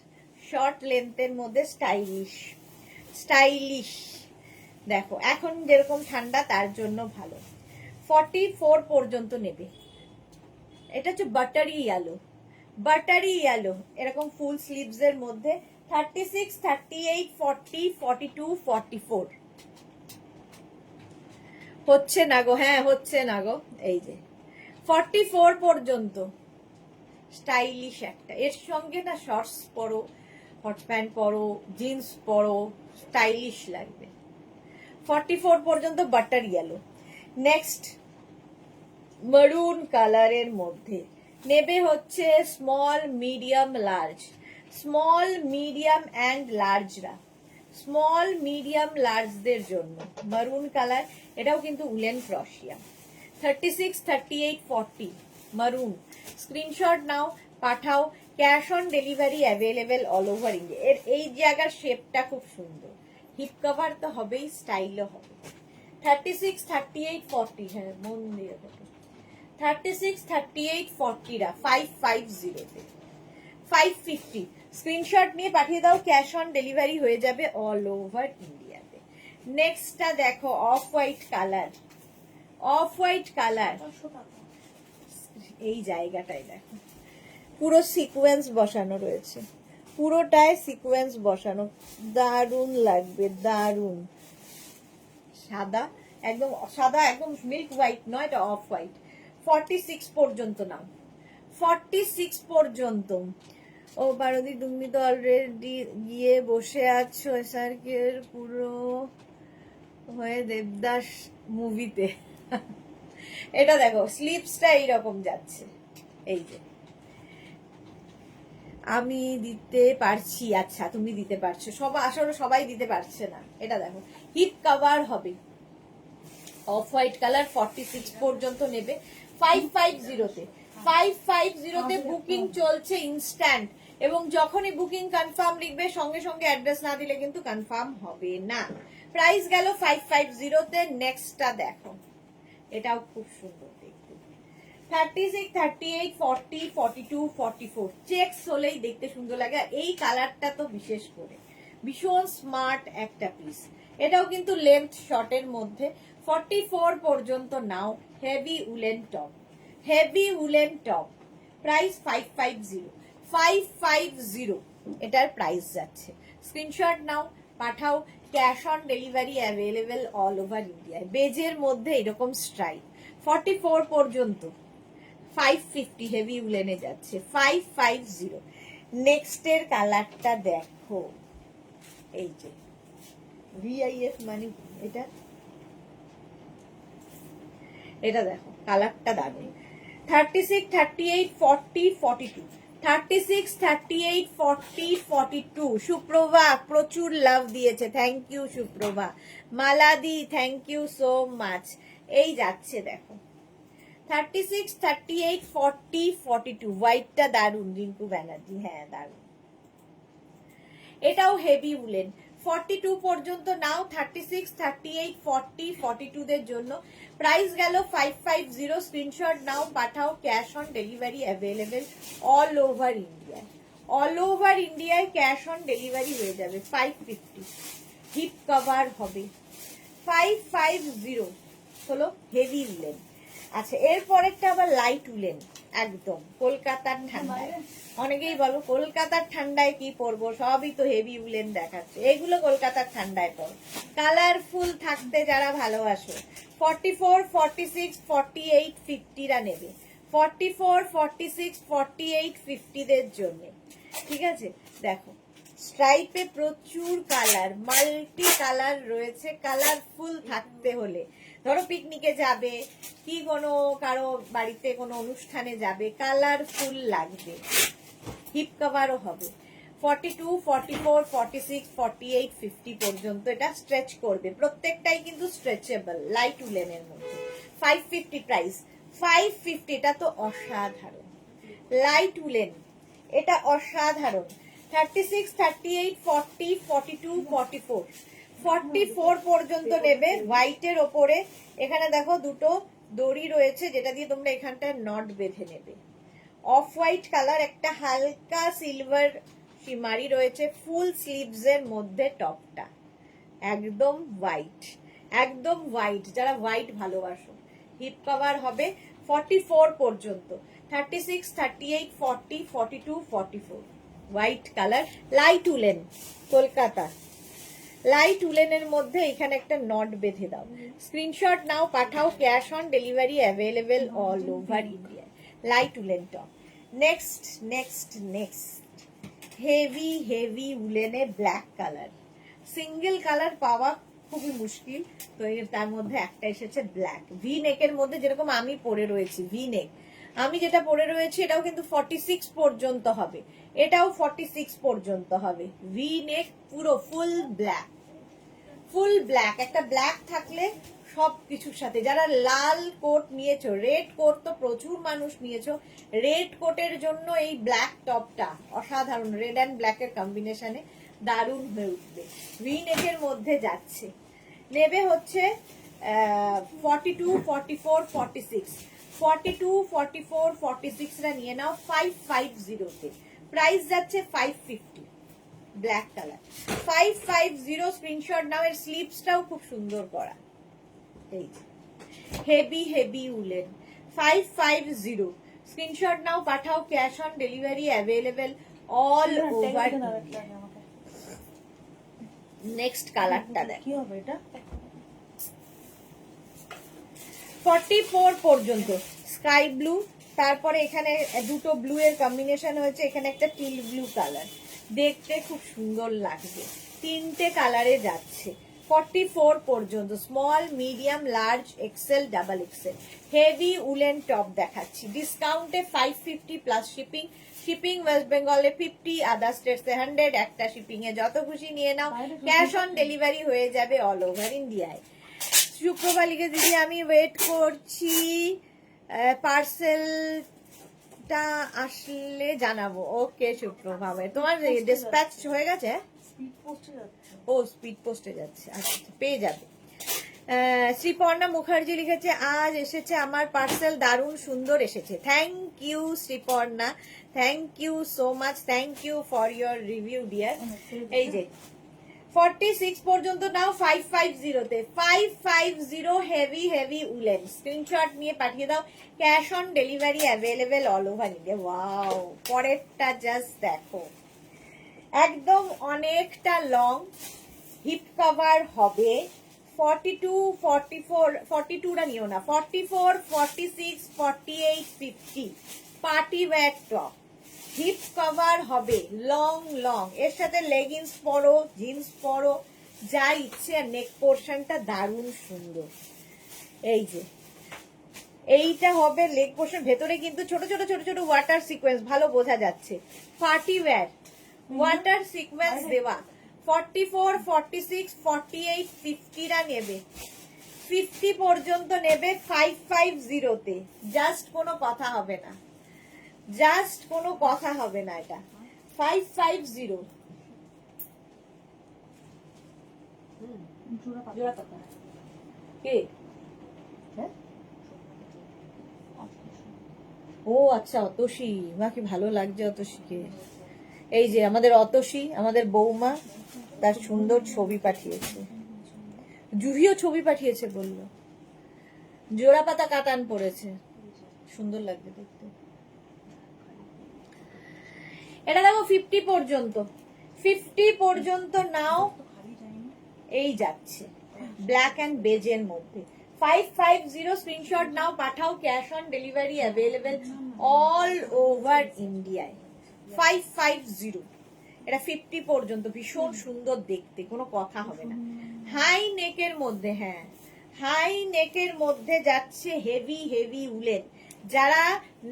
শর্ট লেন্থের মধ্যে স্টাইলিশ, স্টাইলিশ দেখো, এখন যেরকম ঠান্ডা তার জন্য ভালো। 44 পর্যন্ত নেবে। এটা হচ্ছে বাটারি ইয়েলো, বাটারি ইয়েলো, এরকম ফুল স্লিভস এর মধ্যে। 36, 38, 40, 42, 44 হচ্ছে না গো, হ্যাঁ হচ্ছে না গো, এই যে 44 পর্যন্ত স্টাইলিশ একটা। এর সঙ্গে না শর্টস পরো, হট প্যান্ট পরো, জিন্স পরো, স্টাইলিশ লাগবে। 44 পর্যন্ত বাটার ইয়েলো। নেক্সট মারুন কালারের মধ্যে নেবে হচ্ছে small, medium, large. Small, medium and লার্জরা, স্মল, মিডিয়াম, লার্জদের জন্য মারুন কালার। এটাও কিন্তু উলেন ক্রশিয়া। 36, 38, 40 মারুন। স্ক্রিনশট নাও, পাঠাও। Cash on delivery available all over India. এর এই জায়গার শেপটা খুব সুন্দর, হিপ কভার তো হবেই, স্টাইলও হবে। 36, 38, 40, হ্যাঁ মন দিয়ে দেখো। 36, 38, 40 রা 550 তে। 550 স্ক্রিনশট নিয়ে পাঠিয়ে দাও, ক্যাশ অন ডেলিভারি হয়ে যাবে অল ওভার ইন্ডিয়াতে। নেক্সটটা দেখো, off white colour, off white colour. এই জায়গাটাই দেখো, পুরো সিকোয়েন্স বসানো রয়েছে, পুরোটায় সিকোয়েন্স বসানো, দারুণ লাগবে, দারুণ। সাদা, একদম সাদা, একদম মিল্ক হোয়াইট নয়, এটা অফ হোয়াইট। 46 পর্যন্ত নাও, 46 পর্যন্ত। ও পারদি, তুমি তো অলরেডি গিয়ে বসে আছো এসআরকের পুরো হয়ে দেবদাস মুভিতে। এটা দেখো, স্লিপসটা এইরকম যাচ্ছে, এই যে আমি দিতে পারছি, আচ্ছা তুমি দিতে পারছো, সবাই আসলে সবাই দিতে পারছে না। এটা দেখো হিপ কভার হবে, অফ হোয়াইট কালার, 46 পর্যন্ত নেবে 550 তে। 550 তে বুকিং চলছে ইনস্ট্যান্ট, এবং যখনই বুকিং কনফার্ম লিখবে সঙ্গে সঙ্গে অ্যাড্রেস না দিলে কিন্তু কনফার্ম হবে না। প্রাইস গেল 550 তে। নেক্সটটা দেখো, এটাও খুব সুন্দর দেখতে, 36, 38, 40, 42, 44 চেকস হলেই দেখতে সুন্দর লাগে। এই কালারটা তো বিশেষ করে ভীষণ স্মার্ট একটা পিস। এটাও কিন্তু লেন্থ শর্টের মধ্যে, 44 পর্যন্ত নাও। Heavy woollen top, heavy woollen top, price 550, 550 এটার প্রাইস যাচ্ছে। স্ক্রিনশট নাও, পাঠাও, cash on delivery available all over India. বেজের মধ্যে এরকম স্ট্রাইপ 44 পর্যন্ত 550 হেভি উলেনে যাচ্ছে, 550। নেক্সটের কালারটা দেখো, এই যে ভিআইএফ মানে এটা, এটা দেখো কালারটা দারুণ। 36, 38, 40, 42, 36, 38, 40, 42। সুপ্রভা প্রচুর লাভ দিয়েছে, থ্যাংক ইউ সুপ্রভা। মালাদি থ্যাংক ইউ সো মাচ। এই যাচ্ছে দেখো 36, 38, 40, 42। হোয়াইটটা দারুন রিঙ্কু ব্যানার্জি, হ্যাঁ দারুন। এটাও হেভি উলেন, 42 পর্যন্ত নাও। 36, 38, 40, 42 দের জন্য প্রাইস গেল 550। স্ক্রিনশট নাও, পাঠাও, cash on delivery available all over India. All over ইন্ডিয়ায় ক্যাশ অন ডেলিভারি হয়ে যাবে। 550 হিপ কভার হবে, 550 হলো হেভি উলেন। আচ্ছা এরপরেরটা আবার লাইট উলেন, একদম কলকাতার ঠান্ডায়। অনেকেই বলো কলকাতার ঠান্ডায় কি পরবো, সবই তো হেভি উলেন দেখাচ্ছে, এগুলো কলকাতার ঠান্ডায় পর। কালারফুল থাকতে যারা ভালোবাসো, 44, 46, 48, 50রা নেবে। 44, 46, 48, 50 দের জন্য, ঠিক আছে। দেখো স্ট্রাইপে প্রচুর কালার, মাল্টি কালার রয়েছে। কালারফুল থাকতে হলে, ধরো পিকনিকে যাবে কি কোনো কারো বাড়িতে কোনো অনুষ্ঠানে যাবে, কালারফুল লাগবে। হিপ কভারও হবে, 42, 44, 46, 48, 50 পর্যন্ত এটা স্ট্রেচ করবে। প্রত্যেকটাই কিন্তু স্ট্রেচেবল, লাইট উলেনের মধ্যে। 550 প্রাইস, 550। এটা তো অসাধারণ লাইট উলেন, এটা অসাধারণ। 36, 38, 40, 42, 44, 44 পর্যন্ত নেবে। হোয়াইটের ওপরে এখানে দেখো দুটো দড়ি রয়েছে, যেটা দিয়ে তোমরা এখানটায় নট বেঁধে নেবে। অফ হোয়াইট কালার, একটা হালকা সিলভার শিমারি রয়েছে। ফুল স্লিভস এর মধ্যে টপটা একদম হোয়াইট, একদম হোয়াইট, যারা হোয়াইট ভালোবাসো। হিপ কভার হবে 44 পর্যন্ত, 36, 38, 40, 42, 44 white colour, light woollen Kolkata. Light উলেনের মধ্যে এখানে একটা নট বেঁধে দাও। স্ক্রিনশট নাও, পাঠাও, cash on delivery available all over India. Light woollen top. Next next next heavy heavy উলেনে ব্ল্যাক কালার। সিঙ্গেল কালার পাওয়া খুবই মুশকিল, তো তার মধ্যে একটা এসেছে ব্ল্যাক। ভি নেকের মধ্যে, যেরকম আমি পরে রয়েছি ভি নেক, আমি যেটা পরে রয়েছি এটাও কিন্তু 46 পর্যন্ত হবে, এটাও 46 পর্যন্ত হবে। ভি নেক পুরো ফুল ব্ল্যাক, ফুল ব্ল্যাক। একটা ব্ল্যাক থাকলে সব কিছুর সাথে, যারা লাল কোট নিয়েছো, রেড কোট তো প্রচুর মানুষ নিয়েছো, রেড কোটের জন্য এই ব্ল্যাক টপটা অসাধারণ, রেড অ্যান্ড ব্ল্যাকের কম্বিনেশনে দারুণ হয়ে উঠবে। ভি নেকের মধ্যে যাচ্ছে, নেবে হচ্ছে 42, 44, 46, 42, 44, 46রা নিয়ে নাও 550 তে। প্রাইস যাচ্ছে 550, ব্ল্যাক কালার 550। স্ক্রিনশট নাও, এর স্লিভসটাও খুব সুন্দর করা। এই হেভি হেভি উলেন 550। স্ক্রিনশট নাও, পাঠাও, cash on delivery available all over. Next কালারটা দেখ, কি হবে এটা? 44 পর্যন্ত স্কাই ব্লু, তারপরে এখানে দুটো ব্লু এর কম্বিনেশন হয়েছে, এখানে একটা টিল ব্লু কালার, দেখতে খুব সুন্দর লাগবে। তিনটে কালারে যাচ্ছে, 44 পর্যন্ত small medium large XL double Excel heavy woollen top দেখাচ্ছি ডিসকাউন্টে 550 প্লাস শিপিং শিপিং ওয়েস্ট বেঙ্গলে 50 আদার স্টেটসে 100 একটা শিপিং এ যত খুশি নিয়ে নাও ক্যাশ অন ডেলিভারি হয়ে যাবে অল ওভার ইন্ডিয়ায় সুপ্রভা লিখে দিদি আমি ওয়েট করছি পার্সেলটা আসলে জানাবো ওকে সুপ্রভা তোমার ডিসপ্যাচ হয়ে গেছে স্পিড পোস্টে যাচ্ছে। ও স্পিড পোস্টে যাচ্ছে আচ্ছা পেয়ে যাবে শ্রীপর্ণা মুখার্জি লিখেছে আজ এসেছে আমার পার্সেল দারুণ সুন্দর এসেছে thank you Sriparna thank you so much thank you for your review dear এই যে 46 পর্যন্ত নাও 550 তে 550 হেভি হেভি উলেন স্ক্রিনশট নিয়ে পাঠিয়ে দাও cash on delivery available all over India wow পরেরটা জাস্ট দেখো একদম অনেকটা লং হিপ কভার হবে 42 44 42টা নিও না 44 46 48 50 party wear top hip cover হবে লং লং এর সাথে লেগিংস পরো জিন্স পরো যা ইচ্ছে আর নেক পোর্শনটা দারুণ সুন্দর এই যে এইটা হবে লেগ পোর্শন ভেতরে কিন্তু ছোট ছোট ছোট ছোট ওয়াটার সিকোয়েন্স ভালো বোঝা যাচ্ছে পার্টি ওয়্যার ওয়াটার সিকোয়েন্স দেওয়া 44 46 48 50 রা নেবে 50 পর্যন্ত নেবে 550 তে জাস্ট কোনো কথা হবে না জাস্ট কোনো কথা হবে না এটা 550 জোড়া পাতা কে হ্যাঁ ও আচ্ছা অতসী মা কি ভালো লাগছে অতসীকে এই যে আমাদের অতসী আমাদের বৌমা তার সুন্দর ছবি পাঠিয়েছে জুহিও ছবি পাঠিয়েছে বললো জোড়া পাতা কাটান পড়েছে সুন্দর লাগছে দেখতে এটা দেখো 50 পর্যন্ত 50 পর্যন্ত নাও এই যাচ্ছে ব্ল্যাক এন্ড বেজের মধ্যে 550 স্ক্রিনশট নাও পাঠাও cash on delivery available all over ইন্ডিয়ায় 550 এটা 50 পর্যন্ত ভীষণ সুন্দর দেখতে কোনো কথা হবে না হাই নেকের মধ্যে হ্যাঁ হাই নেকের মধ্যে যাচ্ছে হেভি হেভি উলেন যারা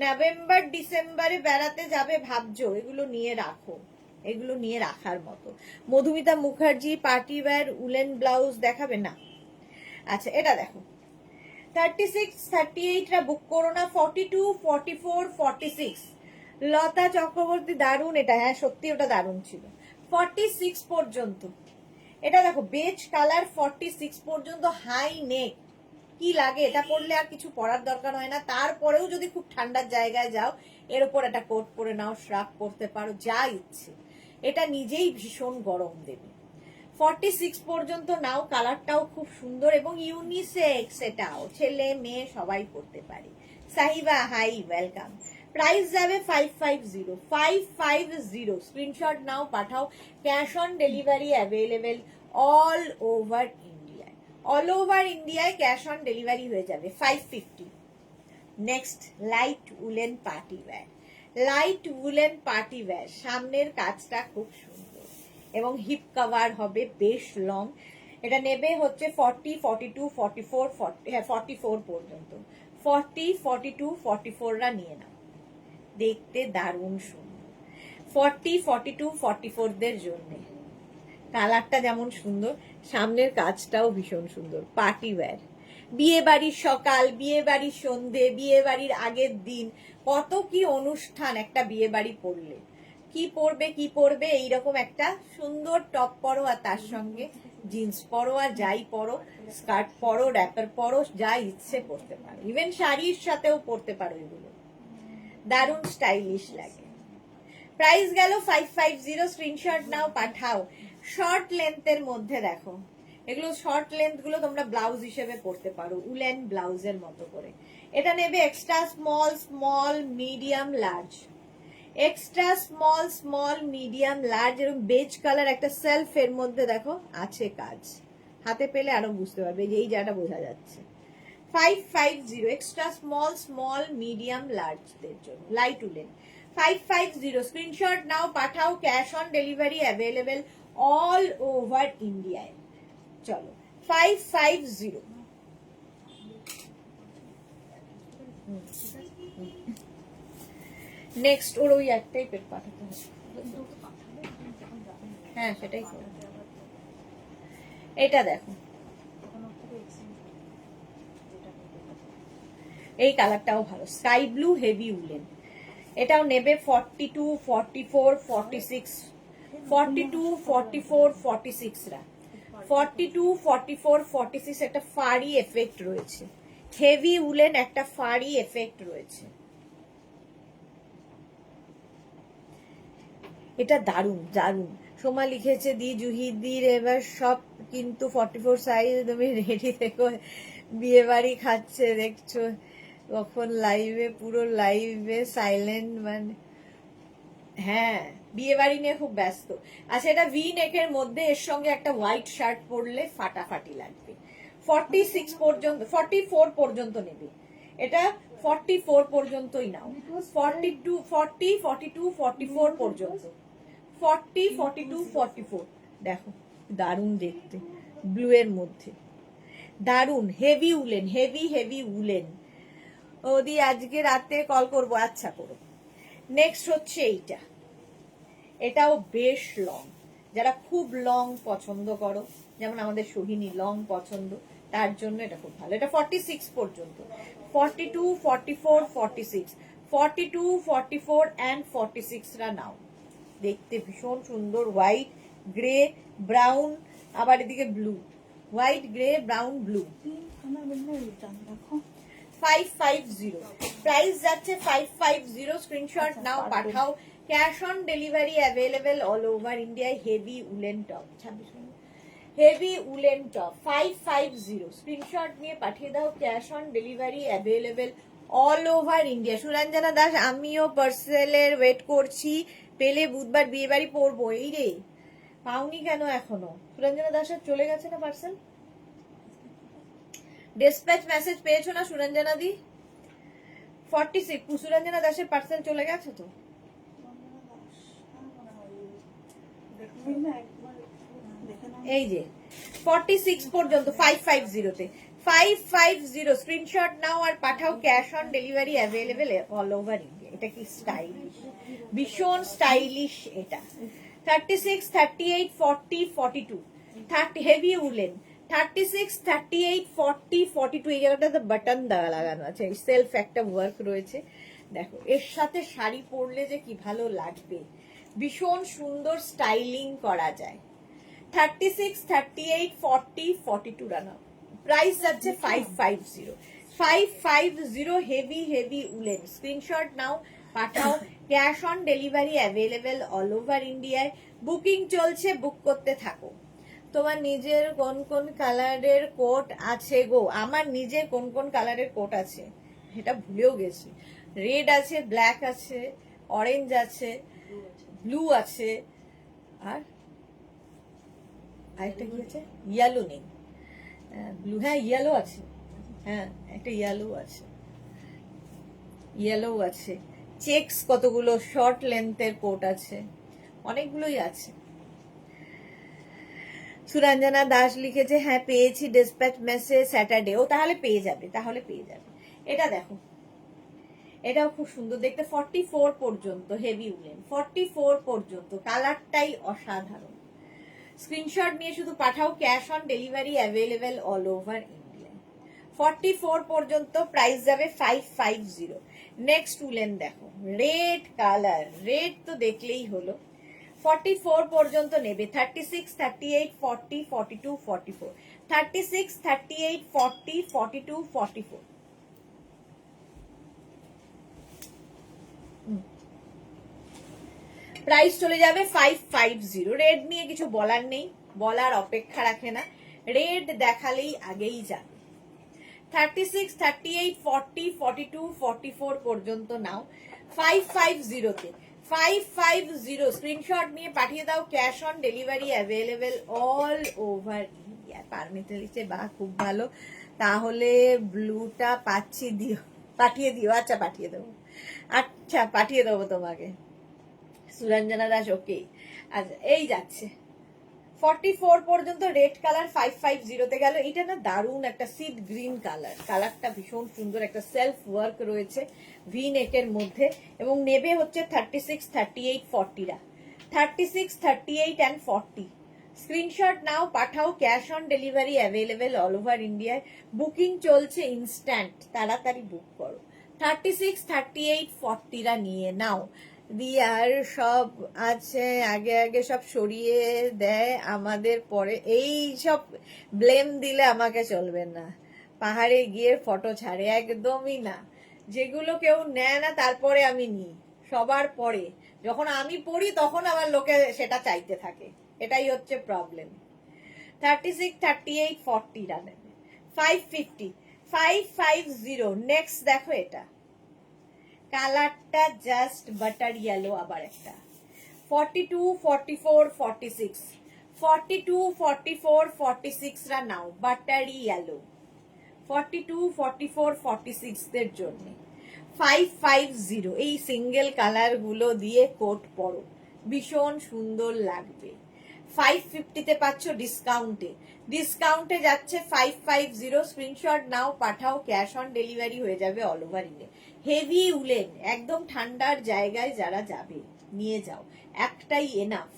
নভেম্বর ডিসেম্বরে বেড়াতে যাবে ভাবছো এগুলো নিয়ে রাখো এগুলো নিয়ে রাখার মতো Madhumita Mukherjee party wear woollen blouse দেখাবে না আচ্ছা এটা দেখো 36 38 রা বুক করো না 42 44 46 লতা চক্রবর্তী দারুণ এটা হ্যাঁ সত্যি ওটা দারুণ ছিল 46 পর্যন্ত এটা দেখো বেজ কালার 46 পর্যন্ত হাই নেক কি লাগে এটা পরলে আর কিছু পরার দরকার হয় না তারপরেও যদি খুব ঠান্ডার জায়গায় যাও এর উপর একটা কোট পরে নাও শ্রাক পরতে পারো যা ইচ্ছে এটা নিজেই ভীষণ গরম দেবে 46 পর্যন্ত নাও কালারটাও খুব সুন্দর এবং ইউনিসেক্স এটাও ছেলে মেয়ে সবাই পরতে পারে সাহিবা হাই ওয়েলকাম প্রাইস যাবে 550 স্ক্রিনশট নাও পাঠাও cash on delivery available all over ইন্ডিয়ায় অল ওভার ইন্ডিয়ায় ক্যাশ অন ডেলিভারি হয়ে যাবে 550 next slide woollen party wear light woollen party wear সামনের কাজটা খুব সুন্দর এবং হিপ কভার হবে বেশ লং এটা নেবে হচ্ছে 40 42 44 44 পর্যন্ত 40 42 44 রা নিয়ে নাও দেখতে দারুণ সুন্দর 40 42 44 দের জন্য কালারটা যেমন সুন্দর সামনের কাজটাও ভীষণ সুন্দর পার্টি ওয়্যার বিয়ে বাড়ির সকাল বিয়ে বাড়ির সন্ধে বিয়ে বাড়ির আগের দিন কত কি অনুষ্ঠান একটা বিয়ে বাড়ি পরলে কি পরবে এইরকম একটা সুন্দর টপ পরো আর তার সঙ্গে জিন্স পরো আর যাই পরো স্কার্ট পরো র্যাপার পরো যা ইচ্ছে পরতে পারো ইভেন শাড়ির সাথেও পরতে পারো এগুলো দারুণ স্টাইলিশ লাগে প্রাইস গেল 550 স্ক্রিনশট নাও পাঠাও শর্ট লেন্থের মধ্যে দেখো এগুলো শর্ট লেন্থ গুলো তোমরা ব্লাউজ হিসেবে পরতে পারো উলেন ব্লাউজের মতো করে এটা নেবে extra small small medium large extra small small medium large এরকম বেজ কালার একটা সেলফ এর মধ্যে দেখো আছে কাজ হাতে পেলে আরো বুঝতে পারবে যে এই জায়গাটা বোঝা যাচ্ছে 550 এক্সট্রা স্মল স্মল মিডিয়াম লার্জদের জন্য লাইট উলেন 550 স্ক্রিনশট নাও পাঠাও cash on delivery available all over ইন্ডিয়ায় চলো 550। নেক্সট ওর ওই একটাই পেট পাঠাতে হবে। হ্যাঁ সেটাই করো। এটা দেখো, এই কালারটাও ভালো, স্কাই ব্লু হেভি উলেন। এটাও নেবে 42, 44, 46, 42, 44, 46 রা। 42, 44, 46 একটা ফাড়ি এফেক্ট রয়েছে, হেভি উলেন একটা ফাড়ি এফেক্ট রয়েছে। এটা দারুণ দারুণ। সোমা লিখেছে দি জুহিদির এবার সব কিন্তু 44 সাইজ, তুমি রেডি থেকো, বিয়ে বাড়ি খাচ্ছে দেখছো কখন লাইভে, পুরো লাইভে সাইলেন্ট, মানে হ্যাঁ বিয়ে বাড়ি নিয়ে খুব ব্যস্ত। আচ্ছা এটা ভি নেকের মধ্যে এর সঙ্গে একটা হোয়াইট শার্ট পরলে ফাটাফাটি লাগবে। 46 পর্যন্ত, 44 পর্যন্ত নেবে এটা, 44 পর্যন্তই নাও, 42, 40, 42, 44 পর্যন্ত, 40, 42, 44। দেখো দারুণ দেখতে, ব্লু এর মধ্যে দারুণ, heavy woollen, heavy heavy woollen. ওদি আজকে রাতে কল করবো, আচ্ছা করো। নেক্সট হচ্ছে এইটা, এটাও বেশ লং, যারা খুব লং পছন্দ করো, যেমন আমাদের সোহিনী লং পছন্দ, তার জন্য এটা খুব ভালো। এটা 46 পর্যন্ত, 42, 44, 46, 42, 44 and 46 রা নাও। দেখতে ভীষণ সুন্দর, হোয়াইট গ্রে ব্রাউন, আবার এদিকে blue, white grey brown blue. 550 price যাচ্ছে 550। স্ক্রিনশট নাও, পাঠাও, cash on delivery available all over ইন্ডিয়ায়। Heavy woollen top, 26 heavy woollen top 550, screenshot নিয়ে পাঠিয়ে দাও, cash on delivery available all over India. Suranjana Das আমিও পার্সেলের ওয়েট করছি, পেলে বুধবার বিয়ে বাড়ি পড়বো। এই রে পাওনি কেন এখনো? সুরঞ্জনা দাসের চলে গেছে না পার্সেল? ডিসপ্যাচ মেসেজ পেয়েছো না সুরঞ্জনা দি? 46 সুরঞ্জনা দাসের পার্সেল চলে গেছে তো। এই যে 46 পর্যন্ত 550 তে, 550 স্ক্রিনশট নাও আর পাঠাও, cash on delivery available all over India. এটা কি স্টাইলিশ, ভীষণ স্টাইলিশ এটা। 36, 38, 40, 42, 30 হেভি উলেন, 36, 38, 40, 42। এই জায়গাটাতে বাটন দেওয়া লাগানো আছে, সেলফ একটা ওয়ার্ক রয়েছে। দেখো এর সাথে শাড়ি পরলে যে কি ভালো লাগবে, ভীষণ সুন্দর স্টাইলিং করা যায়। 36, 38, 40, 42 রানা। প্রাইস যাচ্ছে 550, 550 হেভি হেভি উলেন। স্ক্রিনশট নাও, পাঠাও, cash on delivery available all over ইন্ডিয়ায়। বুকিং চলছে, বুক করতে থাকো। তোমার নিজের কোন কোন কালারের কোট আছে গো? আমার নিজের কোন কোন কালারের কোট আছে এটা ভুলেও গেছি। রেড আছে, ব্ল্যাক আছে, অরেঞ্জ আছে, ব্লু আছে, আর আরেকটা কি আছে, ইয়েলো নেই, ব্লু, হ্যাঁ ইয়েলো আছে, হ্যাঁ একটা ইয়েলো আছে, ইয়েলো আছে, চেকস কতগুলো, শর্ট লেন্থের কোট আছে, অনেকগুলোই আছে। সুরঞ্জনা দাস লিখেছে হ্যাঁ পেয়েছি ডিসপ্যাচ মেসেজ স্যাটারডে। ও তাহলে পেয়ে যাবে, তাহলে পেয়ে যাবে। এটা দেখো, এটাও খুব সুন্দর দেখতে, 44 পর্যন্ত হেভি উলেন, 44 পর্যন্ত, কালারটাই অসাধারণ। স্ক্রিনশট নিয়ে শুধু পাঠাও, cash on delivery available all over India. 44 পর্যন্ত, প্রাইস যাবে 550। নেক্সট উলেন দেখো, রেড কালার, রেড তো দেখলেই হলো। 44 পর্যন্ত নেবে, 36, 38, 40, 42, 44, 36, 38, 40, 42, 44। প্রাইস চলে যাবে 550। রেড নিয়ে কিছু বলার নেই, বলার অপেক্ষা রাখে না, রেড দেখালেই আগেই যাবে। 36, 38, 40, 42, 44 পর্যন্ত নাও, 550 তে, 550 স্ক্রিনশট নিয়ে পাঠিয়ে দাও, cash on delivery available all over India. পারমিতে লিখছে বাহ খুব ভালো, তাহলে ব্লুটা পাচ্ছি, দিও, পাঠিয়ে দিও। আচ্ছা পাঠিয়ে দেবো, আচ্ছা পাঠিয়ে দেবো তোমাকে। সুরঞ্জনা দাস ওকে। আচ্ছা এই যাচ্ছে, 44 পর্যন্ত রেড কালার 550 তে গেল। এটা না দারুণ একটা সিড গ্রিন কালার, কালারটা ভীষণ সুন্দর, একটা সেলফ ওয়ার্ক রয়েছে ভি নেকের মধ্যে, এবং নেবে হচ্ছে 36, 38, 40রা, 36, 38 and 40। স্ক্রিনশট নাও, পাঠাও, cash on delivery available all over ইন্ডিয়ায়, বুকিং চলছে ইনস্ট্যান্ট, তাড়াতাড়ি বুক করো। 36, 38, 40রা নিয়ে নাও। দিয়ার সব আছে আগে আগে সব সরিয়ে দেয় আমাদের পরে, এই সব ব্লেম দিলে আমাকে চলবে না। পাহাড়ে গিয়ে ফটো ছাড়ে, একদমই না। যেগুলো কেউ নেয় না তারপরে আমি নিই, সবার পরে যখন আমি পড়ি তখন আমার লোকে সেটা চাইতে থাকে, এটাই হচ্ছে প্রবলেম। 36, 38, 40রা নেবে। 550, 550। নেক্সট দেখো, এটা কালারটা জাস্ট বাটার ইয়েলো, আবার একটা 42, 44, 46, 42, 44, 46রা নাও, বাটারি ইয়েলো। 42, 44, 46 দের জন্য 550। এই সিঙ্গেল কালার গুলো দিয়ে কোট পরো, ভীষণ সুন্দর লাগবে। 550 তে পাচ্ছ ডিসকাউন্টে, ডিসকাউন্টে যাচ্ছে 550। স্ক্রিনশট নাও, পাঠাও, ক্যাশ অন ডেলিভারি হয়ে যাবে all over India. Heavy woollen, একদম ঠান্ডার জায়গায় যারা যাবে নিয়ে যাও, একটাই এনাফ।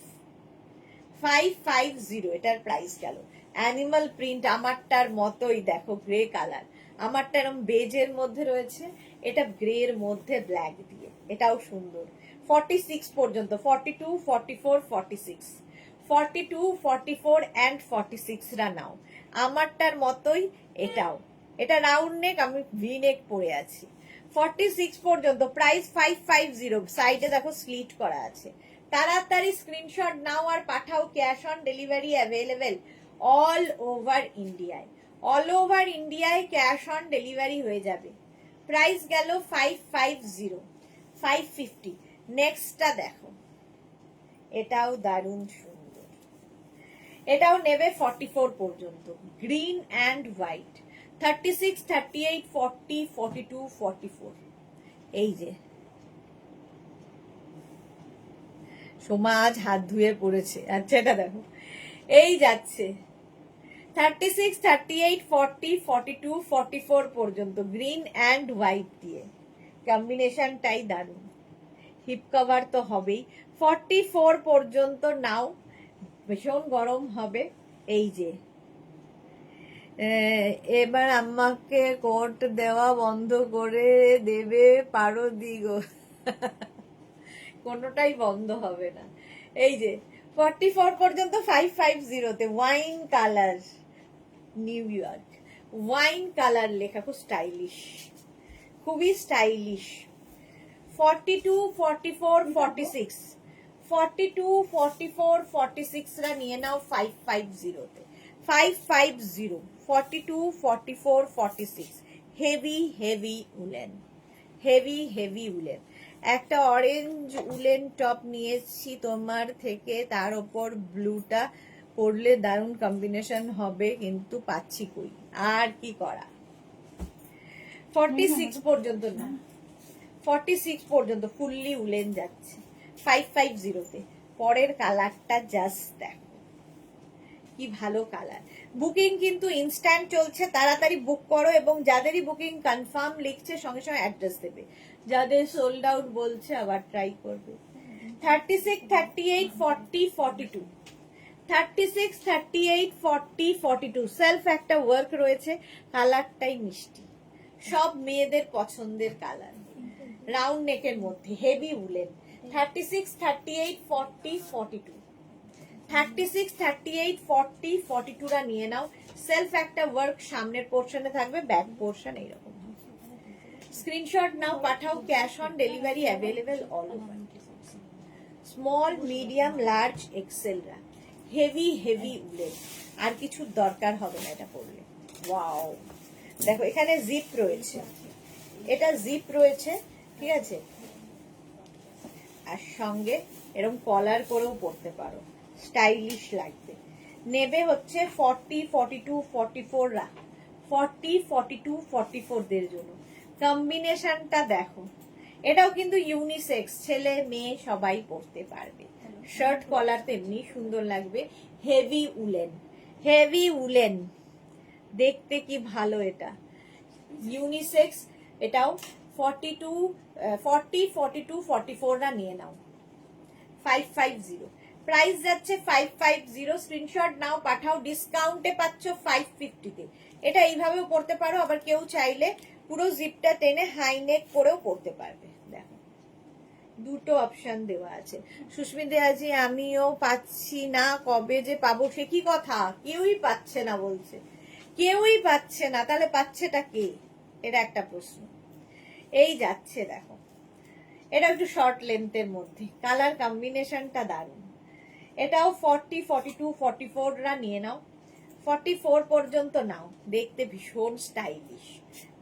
550 এটার প্রাইস গেল। অ্যানিমাল প্রিন্ট আমারটার মতোই, দেখো গ্রে কালার, আমারটা এরকম বেজের মধ্যে রয়েছে, এটা গ্রে এর মধ্যে ব্ল্যাক দিয়ে, এটাও সুন্দর। 46 পর্যন্ত, 42, 44, 46, 42, 44 and 46রা নাও, আমারটার মতোই এটাও। এটা রাউন্ড নেক, আমি ভি নেক পরে আছি। 46 পর্যন্ত, প্রাইস 550। সাইডে দেখো স্লিট করা আছে, তাড়াতাড়ি স্ক্রিনশট নাও আর পাঠাও, cash on delivery available all over ইন্ডিয়ায়, অল ওভার ইন্ডিয়ায় ক্যাশ অন ডেলিভারি হয়ে যাবে। প্রাইস গেল 550, 550। নেক্সটটা দেখো, এটাও দারুণ সুন্দর, এটাও নেবে 44 পর্যন্ত, গ্রিন অ্যান্ড হোয়াইট। 36, 38, 40, 42, 44। এই যে সোমা আজ হাত ধুয়ে পড়েছে, আচ্ছা এটা দেখো, এই যাচ্ছে 36, 38, 40, 42, 44 পর্যন্ত, গ্রিন অ্যান্ড হোয়াইট দিয়ে, কম্বিনেশনটাই দারুণ। হিপ কভার তো হবেই। 44 পর্যন্ত নাও, ভীষণ গরম হবে। এই যে এবার আমাকে কোট দেওয়া বন্ধ করে দেবে পারো দিগো, কোনোটাই বন্ধ হবে না। এই যে 44 পর্যন্ত 550 তে, wine colour, new York wine colour লেখা, খুব স্টাইলিশ, খুবই স্টাইলিশ। 42, 44, 46, 42, 44, 46রা নিয়ে নাও 550 তে, 550, 42, 44, 46। Heavy heavy woollen, heavy heavy woollen. একটা অরেঞ্জ উলেন টপ নিয়েছি তোমার থেকে, তার ওপর ব্লুটা পরলে দারুণ কম্বিনেশন হবে, কিন্তু পাচ্ছি কই, আর কি করা। 46 পর্যন্ত না, 46 পর্যন্ত ফুললি উলেন যাচ্ছে 550 তে। পরের কালারটা জাস্ট দেখো, কি ভালো কালার। বুকিং কিন্তু ইনস্ট্যান্ট চলছে, তাড়াতাড়ি বুক করো, এবং যাদেরই বুকিং কনফার্ম লিখছে সঙ্গে সঙ্গে অ্যাড্রেস দেবে, যাদের সোল্ড আউট বলছে আবার ট্রাই করবে। 36, 38, 40, 42, 36, 38, 40, 42 সেলফ একটা ওয়ার্ক রয়েছে, কালারটাই মিষ্টি, সব মেয়েদের পছন্দের কালার, রাউন্ড নেকের মধ্যে হেভি উলেন। 36, 38, 40, 42, 36, 38, 40, 42রা নিয়ে নাও। সেলফ একটা ওয়ার্ক সামনের পোর্শনে থাকবে, ব্যাক পোর্শন এইরকম। স্ক্রিনশট নাও, পাঠাও, cash on delivery available all over. Small, medium, large, এক্সেলরা, হেভি হেভি উলেন, আর কিছু দরকার হবে না এটা পরলে। ওয়াও, দেখো এখানে জিপ রয়েছে, এটা জিপ রয়েছে, ঠিক আছে, আর সঙ্গে এরকম কলার করেও পরতে পারো, স্টাইলিশ লাগবে। নেবে হচ্ছে 40, 42, 44রা, 40, 42, 44 দের জন্য। কম্বিনেশনটা দেখো, এটাও কিন্তু ইউনিসেক্স, ছেলে মেয়ে সবাই পরতে পারবে, শার্ট কলার তেমনি সুন্দর লাগবে। হেভি উলেন, হেভি উলেন, দেখতে কি ভালো এটা। ইউনিসেক্স, এটাও 42 40 42 44 রা নিয়ে নাও। 550 প্রাইস যাচ্ছে 550। স্ক্রিনশট নাও, পাঠাও। ডিসকাউন্টে পাচ্ছ 550 তে। এটা এইভাবেও পড়তে পারো, আবার কেউ চাইলে পুরো জিপটা টেনে হাই নেক করেও পড়তে পারবে। দেখো দুটো অপশন দেওয়া আছে। সুস্মিতা আজি আমিও পাচ্ছি না, কবে যে পাবো? সে কি কথা, কেউই পাচ্ছে না বলছে, কেউই পাচ্ছে না। তাহলে পাচ্ছেটা কে? এটা একটা প্রশ্ন। এই যাচ্ছে দেখো, এটা একটু শর্ট লেন্থের মধ্যে, কালার কম্বিনেশনটা দারুণ। এটাও 40 42 44 রা নিয়ে নাও। 44 পর্যন্ত নাও, দেখতে ভীষণ স্টাইলিশ।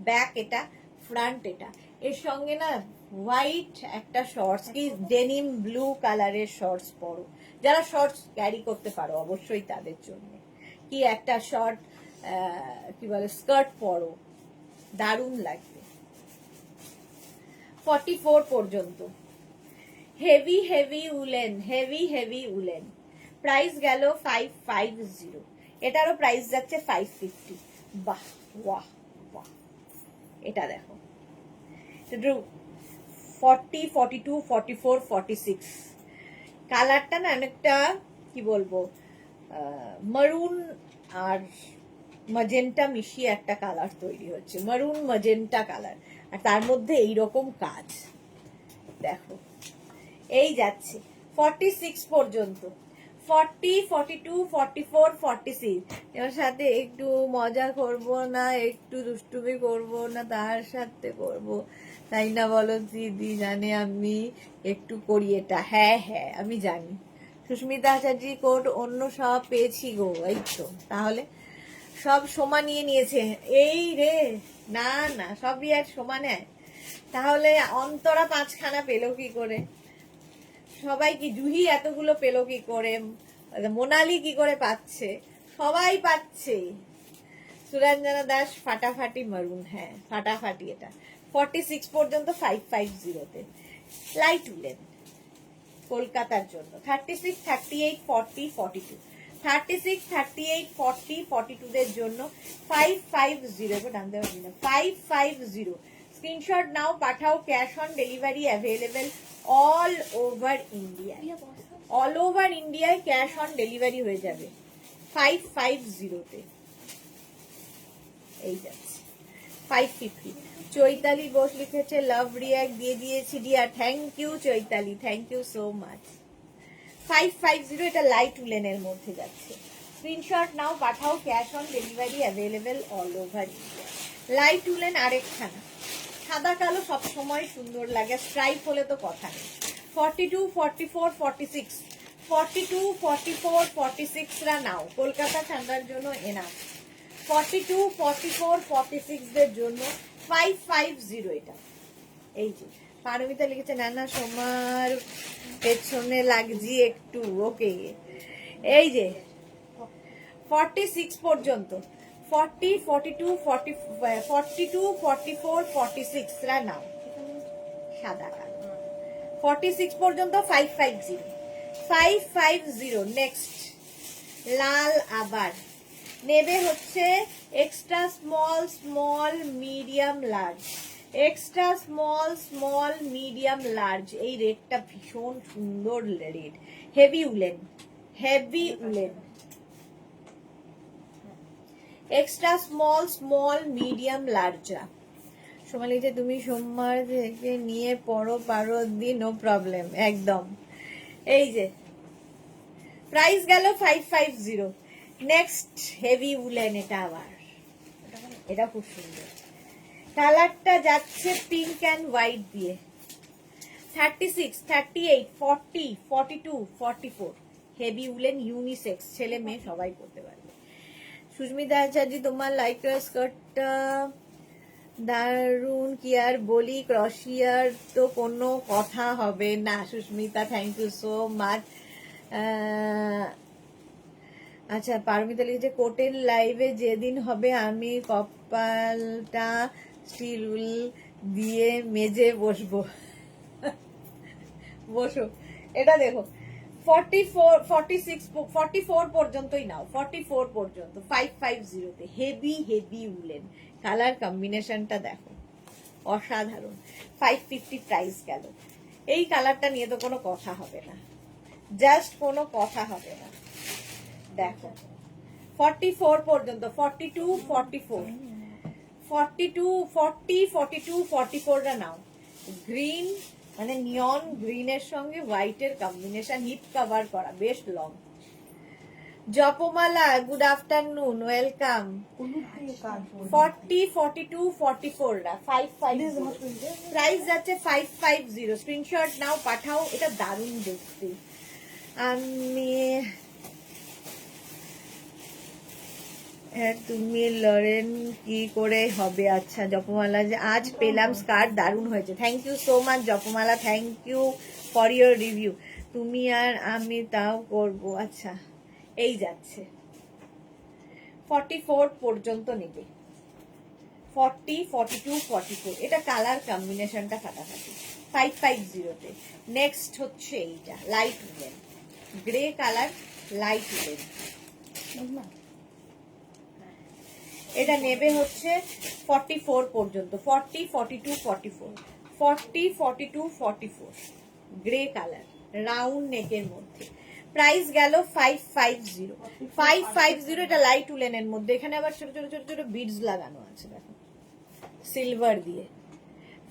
ব্যাক এটা, ফ্রন্ট এটা। এর সঙ্গে না হোয়াইট একটা শর্টস, কি ডেনিম ব্লু কালারের শর্টস পরো। যারা শর্টস ক্যারি করতে পারো অবশ্যই তাদের জন্য। কি একটা শর্ট কি বলে স্কার্ট পরো, দারুণ লাগবে। 44 পর্যন্ত। Heavy heavy woollen, heavy heavy woollen. Price গেল 550। এটারও প্রাইস যাচ্ছে 550। বাহ বাহ বাহ, এটা দেখো 40 42 44 46। কালারটা না অনেকটা কি বলবো, মারুন আর ম্যাজেন্টা মিশিয়ে একটা কালার তৈরি হচ্ছে, মারুন ম্যাজেন্টা কালার, আর তার মধ্যে এইরকম কাজ। দেখো এই যাচ্ছে 46 পর্যন্ত। 40 42 44 46। এর সাথে একটু মজা করব না, একটু দুষ্টুমি করব না, তার সাথে করব, তাই না বলো দিদি? জানে আমি একটু করি এটা। হ্যাঁ হ্যাঁ আমি জানি। সুস্মিতা আচার্য কোড অন্য সব পেয়েছি গো। এই তো তাহলে সব সমান নিয়েছে। এই রে, না না সবই আর সমানে। তাহলে অন্তরা 5খানা পেলো কি করে? সবাই কি, জুহি এতগুলো পেলো কি করে? মোনালি কি করে পাচ্ছে? সবাই পাচ্ছে। সুরঞ্জনা দাস ফাটাফাটি মারুন, হ্যাঁ ফাটাফাটি। এটা 46 পর্যন্ত 550 তে। লাইট উলেন কলকাতার জন্য। 36 38 40 42। 36 38 40 42 দের জন্য 550। টানতে পারবি না, 550। স্ক্রিনশট নাও, পাঠাও। Cash on delivery available all over India. All over ইন্ডিয়ায় ক্যাশ অন ডেলিভারি হয়ে যাবে 550 তে। এই যাচ্ছে 550। চৈতালি বোস লিখেছে লাভ রিয়াক্ট দিয়ে দিয়েছি dear. Thank you Chaitali, thank you so much. 550 এটা লাইট উলেনের মধ্যে যাচ্ছে। স্ক্রিনশট নাও, পাঠাও। Cash on delivery available all over India. Light woollen আরেকখানা, সাদা কালো সব সময় সুন্দর লাগে, স্ট্রাইপ হলে তো কথা নেই। 42 44 46। 42 44 46 রা নাও, কলকাতা ঠান্ডার জন্য এনাফ। 42 44 46 দের জন্য 550 এটা। এই যে পারমিতা লিখেছে না না সোমার পেছনে লাগছি একটু। ওকে, এই যে 46 পর্যন্ত। 40 42 40 42 44 46 রা নাও, সাদা কালো। 46 পর্যন্ত 550। 550 নেক্সট। লাল আবার নেবে হচ্ছে extra small small medium large. Extra small small medium large, এই রেডটা ভীষণ সুন্দর red. Heavy woollen, heavy woollen. Extra small small medium লার্জরা। সোমালি যে তুমি সোমবার থেকে নিয়ে পড়ো পারো দি, নো প্রবলেম একদম। এই যে প্রাইস গেল 550। নেক্সট হেভি উলেন, এটা আবার, এটা খুব সুন্দর। কালারটা যাচ্ছে পিঙ্ক অ্যান্ড হোয়াইট দিয়ে। 36 38 40 42 44। হেভি উলেন ইউনিসেক্স, ছেলে মেয়ে সবাই করতে পারবে। সুস্মিতা আচার্য তোমার লাইক স্কার্টটা দারুন, কি আর বলি, ক্রশিয়ার তো কোনো কথা হবে না। Susmita thank you so much. আচ্ছা পারমিতা লিখেছে কোটের লাইভে যেদিন হবে আমি কপালটা স্টিল দিয়ে মেজে বসবো। বসো, এটা দেখো 44 পর্যন্তই নাও, 44 পর্যন্ত 550 তে হেভি উলেন, কালার কম্বিনেশনটা দেখো অসাধারণ। 550 প্রাইস গেল। এই কালারটা নিয়ে তো কোনো কথা হবে না, জাস্ট কোনো কথা হবে না। দেখো 44 পর্যন্ত, 42 44 42 40 42 44 টা নাও। গ্রিন মানে নিয়ন গ্রিনের সঙ্গে হোয়াইটের কম্বিনেশন, হিপ কভার করা, বেশ long. Japamala good afternoon, welcome. হলুদ দিয়ে কাজ 40 42 44 রা 550 প্রাইস যাচ্ছে 550। স্ক্রিনশট নাও, পাঠাও। এটা দারুণ দেখতে। আমি তুমি লরেন কি করে হবে? আচ্ছা জপমালা, যে আজ পেলাম স্কার্ট, দারুণ হয়েছে। Thank you so much Japamala, thank you for your review. তুমি আর আমি তাও করব। আচ্ছা এই যাচ্ছে 44 পর্যন্ত নেবে, 40 42 44। এটা কালার কম্বিনেশনটা ফাটাফাটি। 550 তে নেক্সট হচ্ছে এইটা light woollen, grey colour, light woollen. এটা নেবে হচ্ছে 44 পর্যন্ত, 40 42 44 40 42 44 গ্রে কালার, রাউন্ড নেকের মধ্যে। প্রাইস গেল 550। 550 এটা লাইট উলেনের মধ্যে। এখানে আবার ছোট ছোট ছোট ছোট বিডস লাগানো আছে দেখো, সিলভার দিয়ে।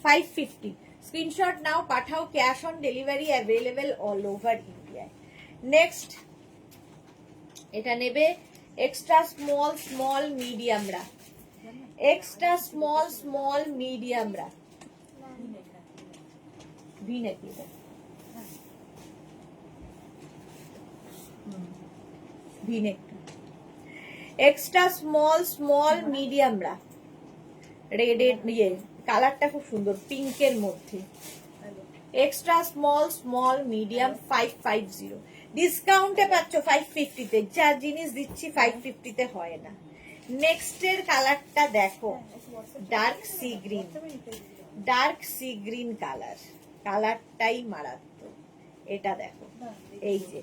550। স্ক্রিনশট নাও, পাঠাও। Cash on delivery available all over ইন্ডিয়ায়। নেক্সট এটা নেবে এক্সট্রা স্মল মিডিয়ামরা, এক্সট্রা স্মল মিডিয়ামরা, ভি-নেক ভি-নেক, এক্সট্রা স্মল মিডিয়ামরা, রেড ইয়ে কালারটা খুব সুন্দর, পিঙ্কের মধ্যে। এক্সট্রা স্মল মিডিয়াম 550। ডিসকাউন্টে পাচ্ছ 550 তে। যা জিনিস দিচ্ছি 550 তে হয় না। নেক্সটের কালারটা দেখো, dark sea green, dark sea green colour, কালারটাই মারাত্মক। এটা দেখো, এই যে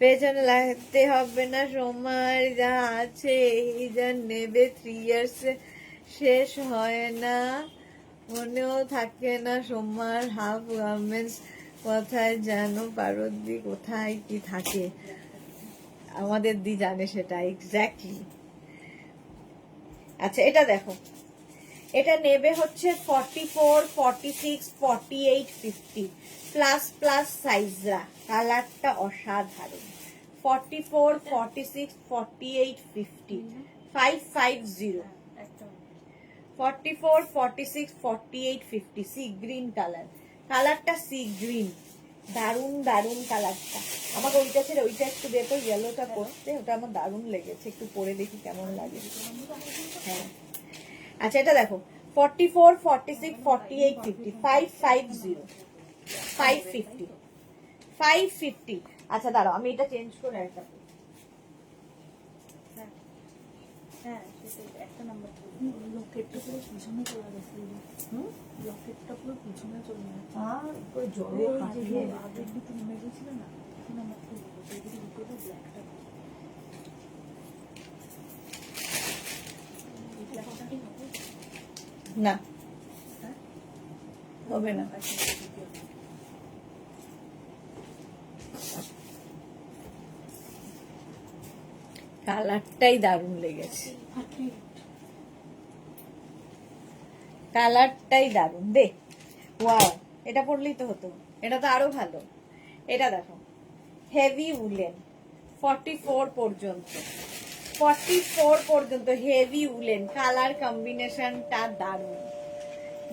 পেছনে লাগতে হবে না সময়, যা আছে এই যা নেবে 3 ইয়ার্স শেষ হয় না, মনেও থাকে না সময়। হাফ গার্মেন্টস কোথায় জানো পারদি, কোথায় কি থাকে আমাদের দি জানে সেটা এক্স্যাক্টলি। আচ্ছা এটা দেখো, এটা নেবে হচ্ছে 44 46 48 50 প্লাস সাইজরা, কালারটা অসাধারণ। 44 46 48 50 550। 44 46 48 50 সি গ্রিন কালার, কালারটা সি গ্রিন, দারুন কালারটা। আমাকে ওইটা ছেড়ে ওইটা একটু দে তো, ইয়েলোটা করতে, ওটা আমার দারুণ লেগেছে, একটু পরে দেখি কেমন লাগে। হ্যাঁ আচ্ছা এটা দেখো 44 46 48 50 550 550 550। আচ্ছা দাঁড়াও আমি এটা চেঞ্জ করে একটা, হ্যাঁ সেটাই একটা নাম্বার। লকেটটা পুরো পিছনে চলে গেছে, লকেটটা পুরো পিছনে চলে গেছে। আগে দুটো নেমে গেছিল না, এখন আমার খুব এদিকে দুটো ব্ল্যাকটা না হবে না। কালারটাই দারুণ লেগেছে, কালারটাই দারুণ। দে ওয়াও, এটা পরলেই তো হতো, এটা তো আরো ভালো। এটা দেখো হেভি উলেন 44 পর্যন্ত, 44 পর্যন্ত হেভি উলেন, কালার কম্বিনেশনটা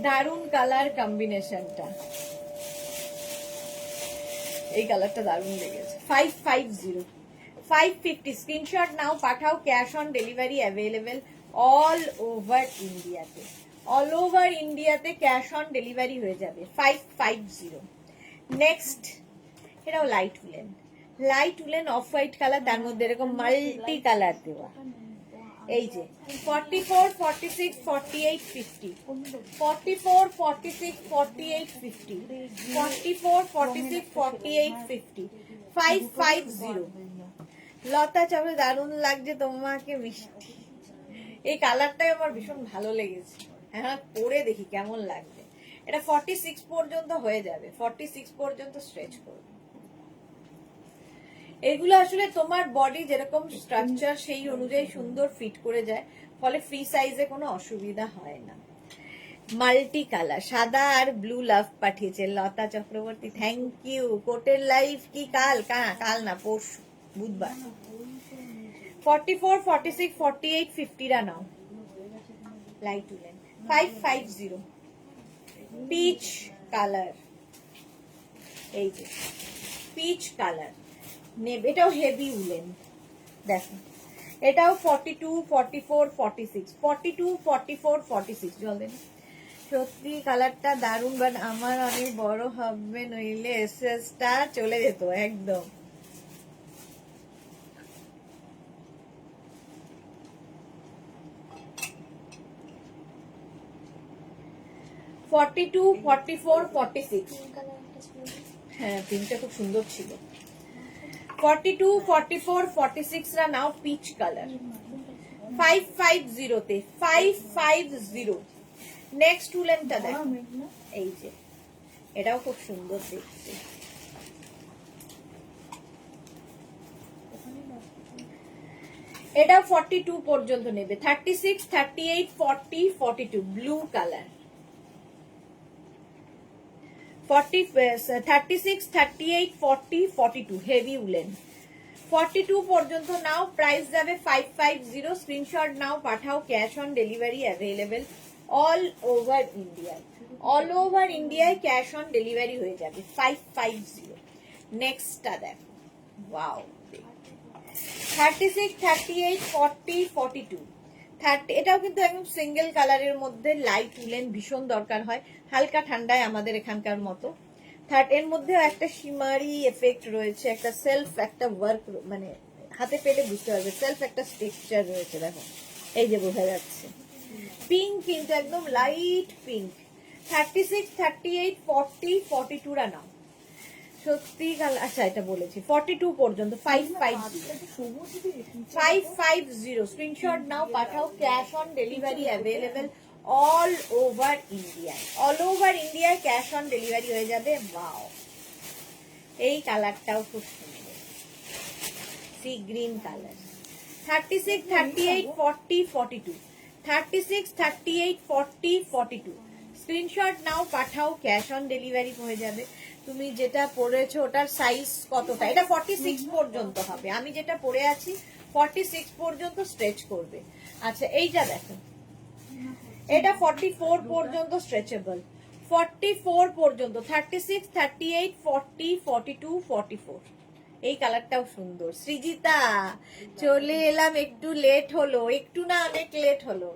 দারুণ কালার কম্বিনেশনটা। এই কালারটা দারুণ লেগেছে। 550 550। স্ক্রিনশট নাও, পাঠাও। Cash on delivery available all over ইন্ডিয়াতে, অল ওভার ইন্ডিয়াতে ক্যাশ অন ডেলিভারি হয়ে যাবে। 550। নেক্সট এটাও light woollen off white colour, তার মধ্যে এরকম মাল্টি কালার দেওয়া। এই যে 44 46 48 50 44 46 48 50 44 46 48 50 550 লতা চাপে দারুণ লাগছে তোমাকে মিষ্টি। এই কালারটাই আমার ভীষণ ভালো লেগেছে। হ্যাঁ পরে দেখি কেমন লাগবে। এটা 46 পর্যন্ত হয়ে যাবে, 46 পর্যন্ত স্ট্রেচ করবে। এগুলো আসলে তোমার বডি যেরকম স্ট্রাকচার সেই অনুযায়ী সুন্দর ফিট করে যায়, ফলে ফ্রি সাইজে কোনো অসুবিধা হয় না। মাল্টি কালার সাদা আর ব্লু লাভ পাঠিয়েছে লতা চক্রবর্তী, থ্যাংক ইউ। কোটের লাইফ কি কাল? কাল না পরশু বুধবার। 44, 46, 48, 50 রা নাও। লাইট উলেন 550 পিচ কালার, এই যে পিচ কালার নেবে, এটাও হেভি উলেন। দেখো এটাও 42, 44, 46, 42, 44, 46 জল দেন। সত্যি কালারটা দারুণ, বাট আমার অনেক বড় হবে, নইলে এসএসটা চলে যেত একদম। $42, $44, $46 হ্যাঁ পিঙ্কটা খুব সুন্দর ছিল। 42, 44, 46 রা নাও পিচ কালার 550 তে 550। নেক্সট উলেনটা দেখো, এই যে এটাও খুব সুন্দর দেখতে। এটা 42 পর্যন্ত নেবে, 36, 38, 40, 42 ব্লু কালার। 36, 38, 40, 42 heavy woollen. 42 পর্যন্ত নাও, প্রাইস যাবে 550। স্ক্রিনশট নাও, পাঠাও, cash on delivery available all over India. All over ইন্ডিয়ায় ক্যাশ অন ডেলিভারি হয়ে যাবে 550। নেক্সটটা দেখো, ওয়াও 36, 38, 40, 42 30। এটাও কিন্তু একদম সিঙ্গেল কালারের মধ্যে লাইট উলেন ভীষণ দরকার হয় হালকা ঠান্ডায় আমাদের এখানকার মতো। এর মধ্যেও একটা শিমারি এফেক্ট রয়েছে, একটা সেলফ একটা ওয়ার্ক, মানে হাতে পেলে বুঝতে পারবে সেলফ একটা স্ট্রাকচার রয়েছে। দেখো এই যে বোঝা যাচ্ছে পিঙ্ক, কিন্তু একদম লাইট পিঙ্ক। 36, 38, 40, 42 রা নাও। সত্যি আচ্ছা এটা বলেছি 42 পর্যন্ত 550 স্ক্রিনশট নাও, পাঠাও, cash on delivery available all over India. All over ইন্ডিয়ায় ক্যাশ অন ডেলিভারি হয়ে যাবে। ওয়াও এই কালারটাও খুব সুন্দর, সি গ্রিন কালার। 36, 38, 40, 42 36, 38, 40, 42 স্ক্রিনশট নাও, পাঠাও, ক্যাশ অন ডেলিভারি হয়ে যাবে। তুমি যেটা পরেছো ওটার সাইজ কতটা? এটা 46 পর্যন্ত হবে, আমি যেটা পরে আছি 46 পর্যন্ত স্ট্রেচ করবে। আচ্ছা এইটা দেখো, এটা 44 পর্যন্ত স্ট্রেচেবল, 44 পর্যন্ত 36, 38, 40, 42, 44 এই কালারটাও সুন্দর। সৃজিতা চলে এলাম, একটু লেট হলো, একটু না অনেক লেট হলো।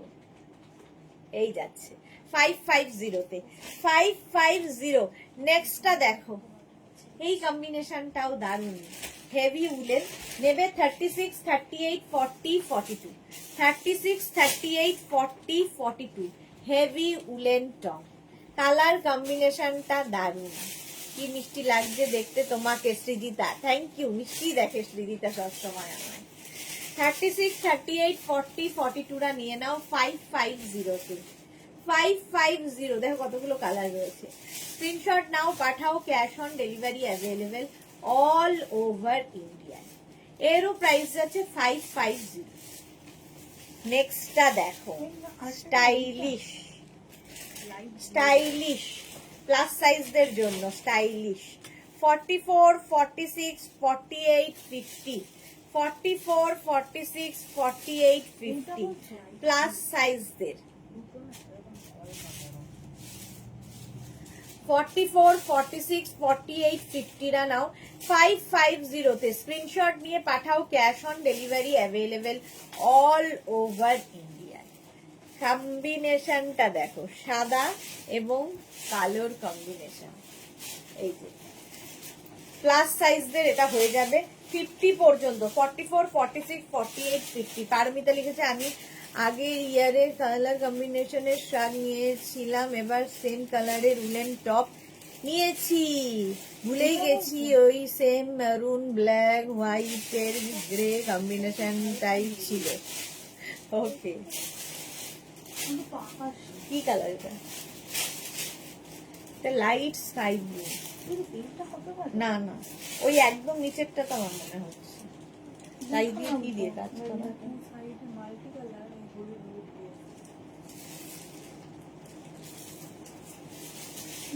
এই যাচ্ছে 550 তে 550। নেক্সটটা দেখো, এই কম্বিনেশনটাও দারুণ, হেভি উলেন নেবে। 36, 38, 40, 42 36, 38, 40, 42 হেভি উলেন টপ। কালার কম্বিনেশনটা দারুণ, কি মিষ্টি লাগছে দেখতে তোমাকে সৃজিতা, থ্যাংক ইউ। মিষ্টি দেখে সৃজিতা সবসময় আমায়। 36, 38, 40, 42 রা নিয়ে নাও 550 তে 550। দেখো কতগুলো কালার রয়েছে, স্ক্রিনশট নাও, পাঠাও, cash on delivery available all over India. এরও প্রাইস আছে 550। নেক্সটটা দেখো, স্টাইলিশ স্টাইলিশ প্লাস সাইজদের জন্য স্টাইলিশ 44, 46, 48, 50 44, 46, 48, 50 প্লাস সাইজদের 44, 46, 48, 50 রা নাও 550 তে। স্ক্রিনশট নিয়ে পাঠাও, cash on delivery available all over India. কম্বিনেশনটা দেখো, সাদা এবং কালোর কম্বিনেশন। এই যে প্লাস সাইজদের এটা হয়ে যাবে 50 পর্যন্ত, 44, 46, 48, 50। পারমিতা লিখেছে আমি আগের ইয়ারের কালার কম্বিনেশনের শাড়ি নিয়েছিলাম, এবার সেম কালারের উলেন টপ নিয়েছি, ভুলেই গেছি। ওই সেম মেরুন ব্ল্যাক হোয়াইটের গ্রে কম্বিনেশনটাই ছিল। ওকে, কিন্তু পাকা কি কালার এটা? এটা লাইট স্কাই ব্লু। কিন্তু পেনটা হবে না না, ওই একদম নিচেরটা তো আমার মনে হচ্ছে। তাই দিয়ে কি দিয়ে কাজ করা? সাইডে মাল্টি কালার এই হলুদ হলুদ দিয়ে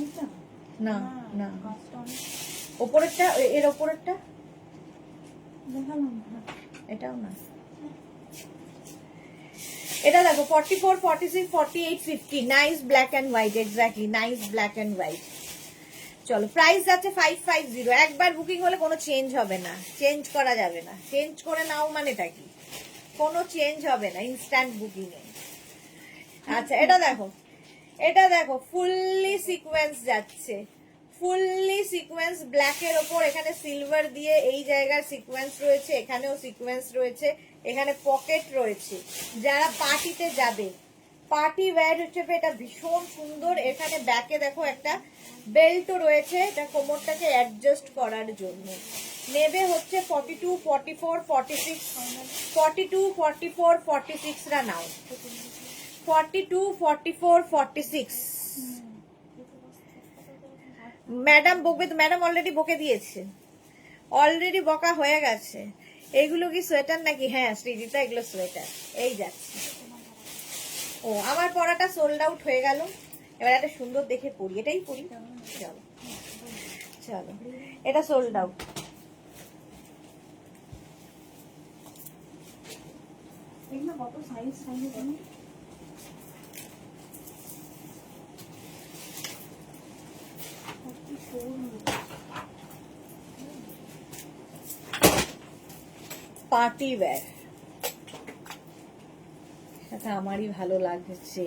এটা না না, কাজটা অনেক ওপরেরটা, এর ওপরেরটা দেখালাম না। এটাও না। এটা দেখো 44, 46, 48, 50 nice black and white, exactly nice black and white. চলো, প্রাইস যাচ্ছে 550। একবার বুকিং হলে কোনো চেঞ্জ হবে না, চেঞ্জ করা যাবে না। চেঞ্জ করে নাও মানেটা কি? কোনো চেঞ্জ হবে না ইনস্ট্যান্ট বুকিং এ। আচ্ছা, এটা দেখো, এটা দেখো ফুললি সিকোয়েন্স যাচ্ছে, ফুললি সিকোয়েন্স ব্ল্যাকের ওপর এখানে সিলভার দিয়ে এই জায়গার সিকোয়েন্স রয়েছে, এখানেও সিকোয়েন্স রয়েছে, এখানে পকেট রয়েছে। যারা পার্টিতে যাবে, পার্টি ওয়্যার হিসেবে এটা ভীষণ সুন্দর। এখানে ব্যাকে দেখো একটা বেল্টও রয়েছে, এটা কোমরটাকে অ্যাডজাস্ট করার জন্য। নেবে হচ্ছে 42, 44, 46, 42, 44, 46 রা নাও। 42, 44, 46 ম্যাডাম বকবে তো, ম্যাডাম অলরেডি বকে দিয়েছে, অলরেডি বকা হয়ে গেছে। এইগুলো কি সোয়েটার নাকি? হ্যাঁ সৃজিতা, এগুলো সোয়েটার। এই যাচ্ছে। ও, আমার পরাটা সোল্ড আউট হয়ে গেল। এবার একটা সুন্দর দেখে পরি, এটাই পরি। চলো চলো, এটা সোল্ড আউট। এগুলো কত সাইজ সাইজ তুমি পার্টি ওয়্যার, এটা আমারই ভালো লাগছে।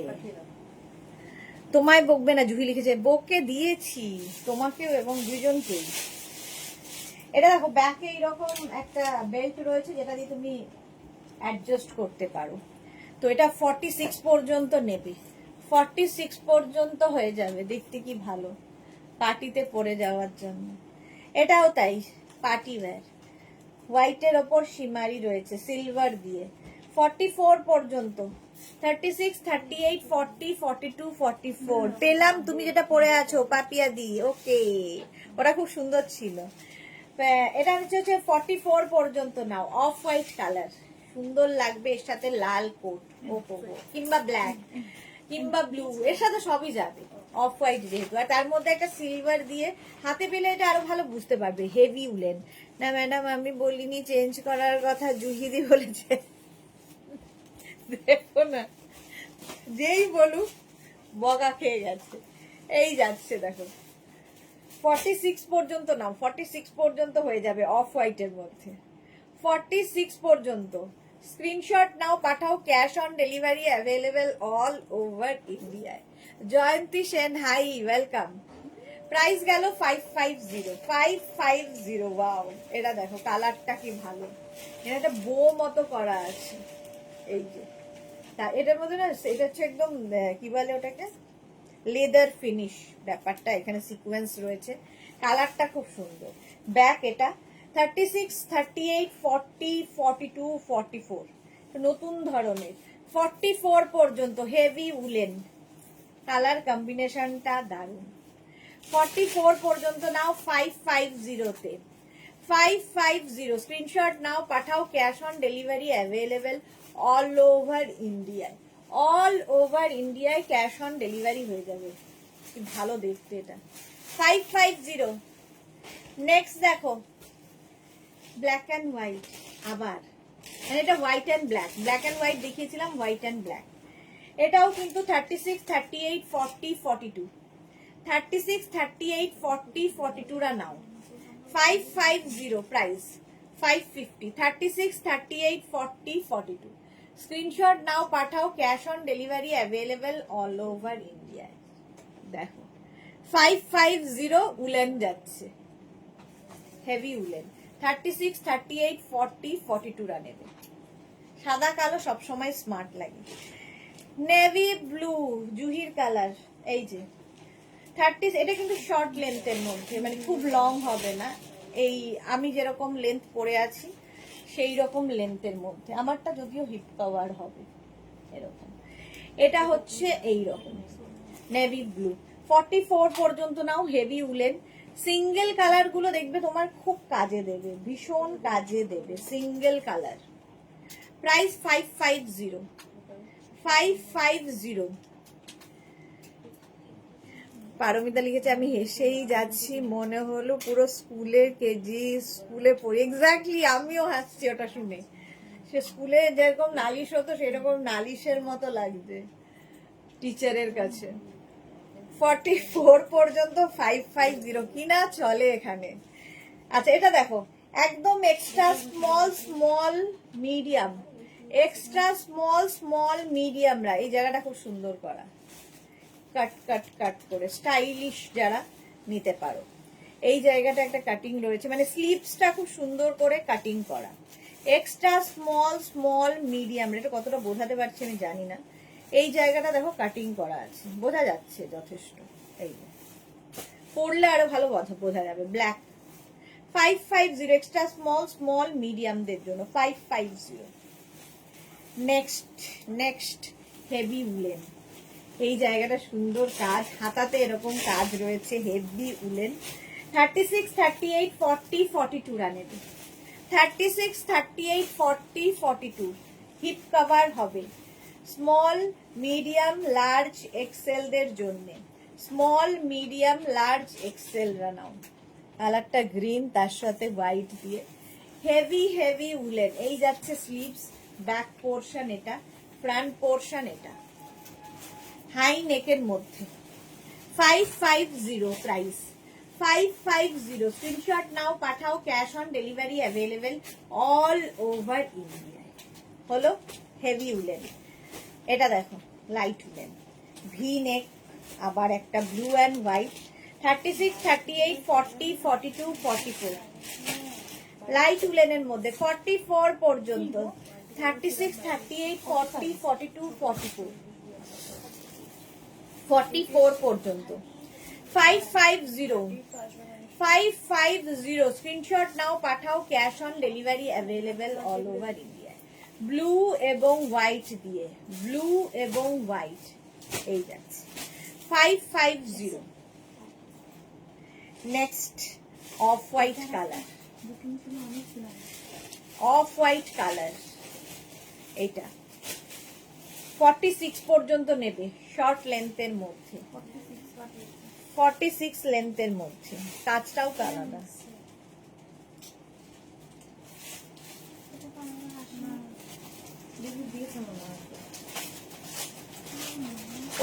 তোমায় বকবে না, জুহি লিখেছে, বকে দিয়েছি তোমাকেও এবং দুজনকেই। এটা দেখো ব্যাকে এইরকম একটা বেল্ট রয়েছে যেটা দিয়ে তুমি অ্যাডজাস্ট করতে পারো। তো এটা 46 পর্যন্ত নেবে, 46 পর্যন্ত হয়ে যাবে। দেখতে কি ভালো, পার্টিতে পরে যাওয়ার জন্য। এটাও তাই, পার্টি ওয়্যার, হোয়াইটের ওপর সিমারি রয়েছে সিলভার দিয়ে। 44 পর্যন্ত, 36, 38, 40, 42, 44 পেলাম। তুমি যেটা পরে আছো পাপিয়া দি, ওকে, ওটা খুব সুন্দর ছিল। এটা হচ্ছে 44 পর্যন্ত নাও। অফ হোয়াইট কালার, সুন্দর লাগবে এর সাথে লাল কোট ও কিংবা ব্ল্যাক কিংবা ব্লু, এর সাথে সবই যাবে। অফ হোয়াইট যেহেতু, আর তার মধ্যে একটা সিলভার দিয়ে হাতে পেলে এটা আরো ভালো বুঝতে পারবে। Heavy woollen. না ম্যাডাম আমি বলিনি চেঞ্জ করার কথা, জুহিদি বলেছে। দেখো না, যেই বলুক বগা খেয়ে গেছে। এই যাচ্ছে দেখো, 46 পর্যন্ত নাও, 46 পর্যন্ত হয়ে যাবে অফ হোয়াইটের মধ্যে। 46 পর্যন্ত স্ক্রিনশট নাও, পাঠাও। Cash on delivery available all over ইন্ডিয়ায়। জয়ন্তী সেন, হাই, ওয়েলকাম। প্রাইস গেল 550, 550। ওয়াও, এটা দেখো কালারটা কি ভালো, এটা একটা বো মতো করা আছে। এই যে তা এটার মধ্যে না, এটা হচ্ছে একদম কি বলে ওটাকে, লেদার ফিনিশ ব্যাপারটা। এখানে সিকোয়েন্স রয়েছে, কালারটা খুব সুন্দর। ব্যাক এটা 36, 38, 40, 42, 44 নতুন ধরনের। 44 পর্যন্ত হেভি উলেন, কালার কম্বিনেশনটা দারুণ। 44 পর্যন্ত নাও 550 তে। 550 স্ক্রিনশট নাও, পাঠাও। Cash on delivery available all over ইন্ডিয়ায়। অল ওভার ইন্ডিয়ায় ক্যাশ অন ডেলিভারি হয়ে যাবে। কি ভালো দেখতে এটা, 550। নেক্সট দেখো ব্ল্যাক অ্যান্ড হোয়াইট, আবার মানে এটা white and black, black and white দেখিয়েছিলাম, হোয়াইট অ্যান্ড ব্ল্যাক। এটাও কিন্তু 36, 38, 40, 42, 36, 38, 40, 42 রা নাও। 550 প্রাইস, 550, 36, 38, 40, 42 স্ক্রিনশট নাও, পাঠাও। Cash on delivery available all over ইন্ডিয়ায়। দেখো 550 উলেন যাচ্ছে, হেভি উলেন। 36, 38, 40, 42 রা নেবে। সাদা কালো সবসময় স্মার্ট লাগে। নেভি ব্লু, জুহির কালার, এই যে 30, এটা কিন্তু শর্ট লেন্থের মধ্যে, মানে খুব লং হবে না, এই আমি যেরকম লেন্থ পরে আছি সেই রকম লেন্থের মধ্যে। আমারটা যদিও হিপ কভার হবে এরকম। এটা হচ্ছে এই রকম নেভি ব্লু, 44 পর্যন্ত নাও, হেভি উলেন। সিঙ্গেল কালার গুলো দেখবে তোমার খুব কাজে দেবে, ভীষণ কাজে দেবে সিঙ্গেল কালার। প্রাইস 550, 550। পারমিতা লিখেছে আমি হেসেই যাচ্ছি, মনে হলো পুরো স্কুলে পড়ি। এক্স্যাক্টলি, আমিও হাসছি ওটা শুনে। সে স্কুলে যেরকম নালিশ হতো সেরকম নালিশের মতো লাগছে টিচারের কাছে। 44 পর্যন্ত 550 কিনা চলে এখানে। আচ্ছা এটা দেখো, একদম extra small medium, extra small মিডিয়ামরা এই জায়গাটা খুব সুন্দর করা, কাট কাট কাট করে স্টাইলিশ যারা নিতে পারো। এই জায়গাটা একটা কাটিং রয়েছে, মানে স্লিভসটা খুব সুন্দর করে কাটিং করা। এক্সট্রা স্মল মিডিয়াম, এটা কতটা বোঝাতে পারছি আমি জানি না। এই জায়গাটা দেখো কাটিং করা আছে, বোঝা যাচ্ছে যথেষ্ট। এই পরলে আরো ভালো বোঝা যাবে। ব্ল্যাক 550, এক্সট্রা স্মল মিডিয়ামদের জন্য 550। নেক্সট হেভি উলেন, এই জায়গাটা সুন্দর কাজ, হাতাতে এরকম কাজ রয়েছে, হেভি উলেন। 36, 38, 40, 42 রানেবে। 36, 38, 40, 42 হিপ কভার হবে। স্মল মিডিয়াম লার্জ এক্সেল দের জন্য, স্মল মিডিয়াম লার্জ এক্সেল রানাও। কালারটা গ্রিন, তার সাথে হোয়াইট দিয়ে হেভি উলেন। এই যাচ্ছে স্লিভস, ব্যাক পোর্শন এটা, ফ্রন্ট পোর্শন এটা, হাই নেকের মধ্যে। 550 প্রাইস, 550। স্ক্রিনশট নাও, পাঠাও, cash on delivery available all over India. হলো হেভি উলেন। এটা দেখো লাইট উলেন, ভি নেক, আবার একটা ব্লু অ্যান্ড হোয়াইট। 36, 38, 40, 42, 44 লাইট উলেনের মধ্যে 44 পর্যন্ত। 36, 38, 40, 42, 44 44 পর্যন্ত 550, 550। স্ক্রিনশট নাও, পাঠাও, cash on delivery available all over India. Blue এবং হোয়াইট দিয়ে, ব্লু এবং হোয়াইট এই যাচ্ছে 550। Next off white colour, off white colour, এটা 46 পর্যন্ত নেবে, শর্ট লেন্থের মধ্যে, 46 লেন্থের মধ্যে। কাজটাও তো আলাদা।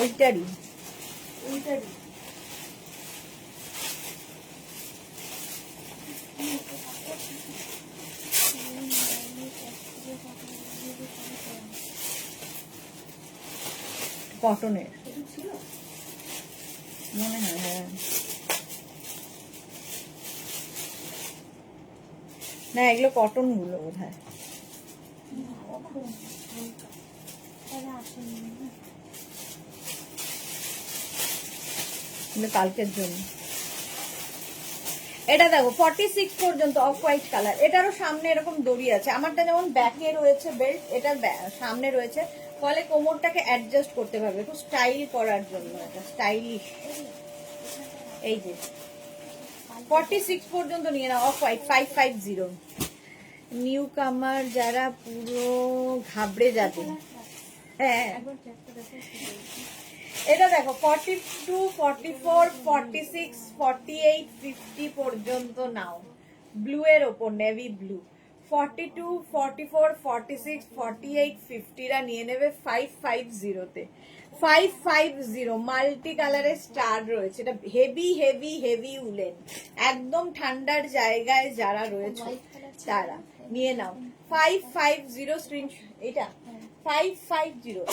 ওইটারই কটনের মনে হয়, হ্যাঁ না এগুলো কটন গুলো বোধ হয়। কালকের জন্য এটা দেখো 46 পর্যন্ত অফ হোয়াইট কালার। এটারও সামনে এরকম দড়ি আছে, আমারটা যেমন ব্যাকে রয়েছে বেল্ট, এটার সামনে রয়েছে, ফলে কোমরটাকে অ্যাডজাস্ট করতে পারবে, একটু স্টাইল করার জন্য, এটা স্টাইলিশ। এই যে 46 পর্যন্ত নিয়ে নাও, অফ হোয়াইট 550। নিউ কামার যারা পুরো ঘাবড়ে যাবে, হ্যাঁ এটা দেখো 42, 44, 46, 48, 50 পর্যন্ত নাও, ব্লু এর ওপর নেভি ব্লু। 42, 44, 46, 48, 50 রা নিয়ে নেবে 550 তে। 550 মাল্টি কালারের স্টার রয়েছে, এটা হেভি উলেন, একদম ঠান্ডার জায়গায় যারা রয়েছে তারা নিয়ে নাও। 550 স্ক্রিনশট, এটা 550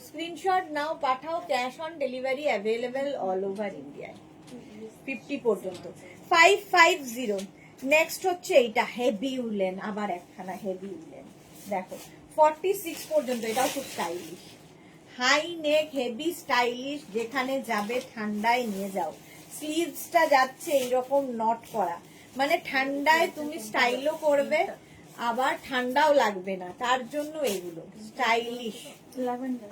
স্ক্রিনশট নাও, পাঠাও, cash on delivery available all over ইন্ডিয়ায় 50 পর্যন্ত। 550। নেক্সট হচ্ছে এইটা হেভি উলেন, আবার একখানা হেভি উলেন দেখো 46 পর্যন্ত, এটাও খুব stylish, high neck heavy stylish, যেখানে যাবে ঠান্ডায় নিয়ে যাও। স্লিভসটা যাচ্ছে এইরকম নট করা, মানে ঠান্ডায় তুমি স্টাইলও করবে আবার ঠান্ডাও লাগবে না, তার জন্য এগুলো স্টাইলিশ। ল্যাভেন্ডার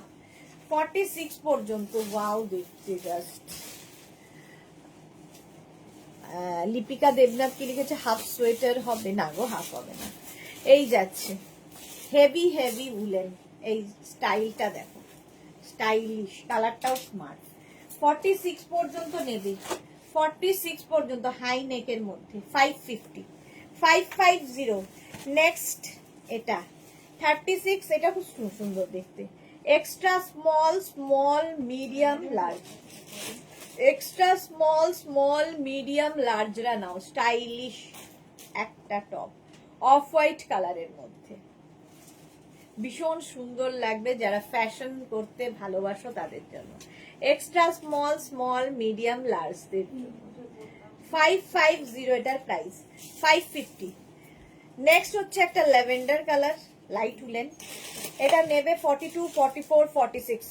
46 পর্যন্ত, ওয়াও দেখতে জাস্ট। লিপিকা দেবনাথ কি লিখেছে, হাফ সোয়েটার হবে না গো, হাফ হবে না। এই যাচ্ছে হেভি হেভি উলেন, এই স্টাইলটা দেখো, স্টাইলিশ, কালারটাও স্মার্ট। 46 পর্যন্ত নেবে, 46 পর্যন্ত হাই নেকের মধ্যে 550, 550। নেক্সট এটা 36, এটা খুব সুন্দর দেখতে, extra small, small medium large, extra small, small medium লার্জরা নাও, স্টাইলিশ একটা টপ অফ হোয়াইট কালারের মধ্যে, ভীষণ সুন্দর লাগবে যারা ফ্যাশন করতে ভালোবাসো তাদের জন্য। এক্সট্রা স্মল, স্মল মিডিয়াম লার্জদের জন্য 550 এটার প্রাইস, 550। নেক্সট হচ্ছে একটা ল্যাভেন্ডার কালার, লাইট উলেন, এটা নেবে 42, 44, 46,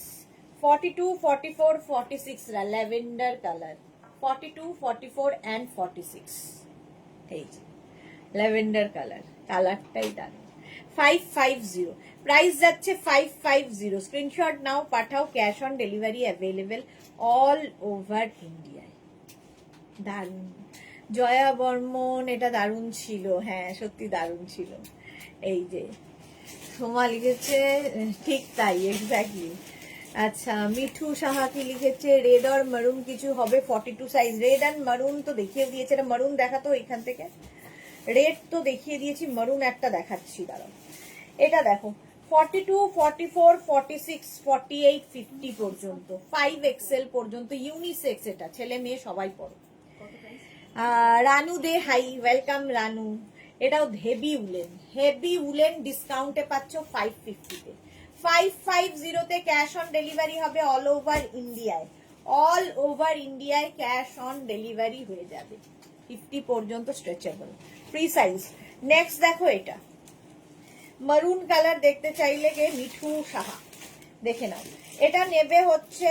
42, 44, 46 রা ল্যাভেন্ডার কালার, 42, 44 and 46, এই যে ল্যাভেন্ডার কালার, কালারটাই দারুণ। 550 প্রাইস যাচ্ছে, 550। স্ক্রিনশট নাও, পাঠাও, cash on delivery available all over ইন্ডিয়ায়। দারুণ, জয়া বর্মন, এটা দারুণ ছিল, হ্যাঁ সত্যি দারুণ ছিল। এই যে সোমা লিখেছে, ঠিক তাই, এক্স্যাক্টলি। আচ্ছা, মিঠু সাহা কি লিখেছে, রেড আর মারুন কিছু হবে, 42 সাইজ। রেড আর মারুন তো দেখিয়ে দিয়েছে, এটা মারুন দেখাতো এখান থেকে, রেড তো দেখিয়ে দিয়েছি, মারুন একটা দেখাচ্ছি, দাঁড়াও। এটা দেখো 42, 44, 46, 48, 50 পর্যন্ত, 5XL পর্যন্ত, ইউনিসেক্স, এটা ছেলে মেয়ে সবাই পড়ো। রানু দে হাই, ওয়েলকাম রানু। এটাও হেভি উলেন, হেভি উলেন, ডিসকাউন্টে পাচ্ছ 550-তে, 550-তে ক্যাশ অন ডেলিভারি হবে অল ওভার ইন্ডিয়ায়, অল ওভার ইন্ডিয়ায় ক্যাশ অন ডেলিভারি হয়ে যাবে, 50 পর্যন্ত স্ট্রেচেবল, ফ্রি সাইজ। নেক্সট দেখো এটা মারুন কালার, দেখতে চাইলে গে মিঠু সাহা দেখে নাও, এটা নেবে হচ্ছে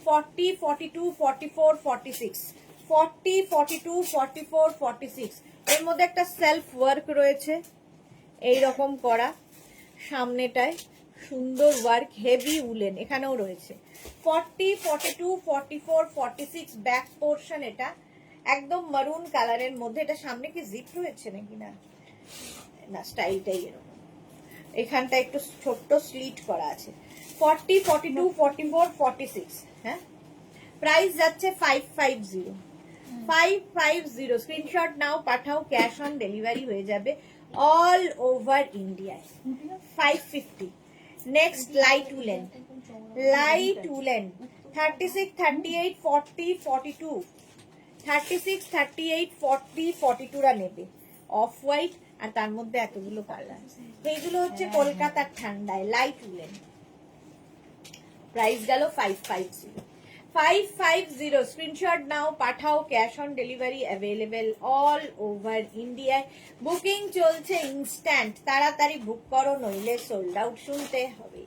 40, 42, 44, 46, 40, 42, 44, 46। এর মধ্যে একটা সেলফ ওয়ার্ক রয়েছে এইরকম করা, সামনেটায় সুন্দর ওয়ার্ক, হেভি উলেন এখানেও রয়েছে। 40, 42, 44, 46 ব্যাক পোর্শন, এটা একদম মারুন কালারের মধ্যে, এটা সামনে কি জিপ রয়েছে নাকি, না না, স্টাইলটাই এরকম, এখানটা একটু ছোট্ট স্লিট করা আছে। 40, 42, 44, 46, হ্যাঁ প্রাইস যাচ্ছে 550, 550। স্ক্রিনশট নাও, পাঠাও, ক্যাশ অন ডেলিভারি হয়ে যাবে অল ওভার ইন্ডিয়ায়, 550। Next slide woollen, light woollen 36, 38, 40, 42, 36, 38, 40, 42 রা নেবে, অফ হোয়াইট, আর তার মধ্যে এতগুলো কালার, এইগুলো হচ্ছে কলকাতার ঠান্ডায় লাইট উলেন, প্রাইস গেল 550, 550। স্ক্রিনশট নাও, পাঠাও, cash on delivery available all over ইন্ডিয়ায়, বুকিং চলছে ইনস্ট্যান্ট, তাড়াতাড়ি বুক করো নইলে সোল্ড আউট শুনতে হবে।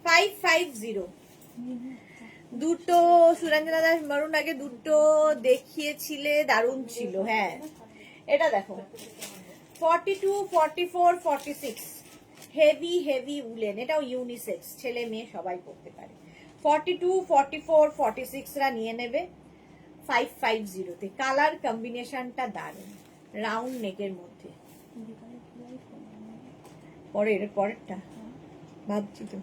550 দুটো, সুরঞ্জনা দাস মারুন আগে দুটো দেখিয়েছিলে, দারুণ ছিল, হ্যাঁ এটা দেখো 42, 44, 46 হেভি হেভি উলেন, এটাও ইউনিসেক্স, ছেলে মেয়ে সবাই পড়তে পারে। 42, 44, 46 রা নিয়ে নেবে 550-তে, কালার কম্বিনেশনটা দারুণ, রাউন্ড নেকের মধ্যে। পরের পরেরটা ভাবছি তো,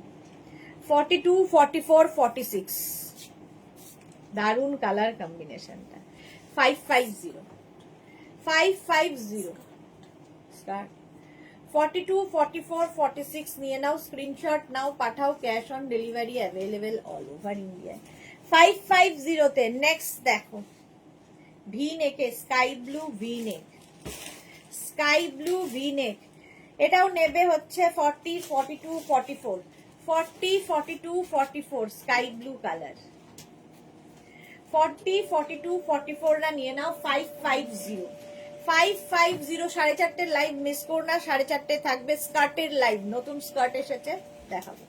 42, 44, 46 দারুণ কালার কম্বিনেশনটা, 550, 550 স্টার্ট। 42, 44, 46 নিয়ে নাও, স্ক্রিনশট নাও, পাঠাও, cash on delivery available all over India, 550-তে। নেক্সট দেখো ভি নেকে, sky blue V neck, sky blue V neck, এটাও নেবে হচ্ছে 40, 42, 44, 40, 42, 44 স্কাই ব্লু কালার, 40, 42, 44 রা নিয়ে নাও, 550, 550। 4:30 লাইভ মিস করো না, 4:30 থাকবে স্কার্টের লাইভ, নতুন স্কার্ট এসেছে দেখাবো।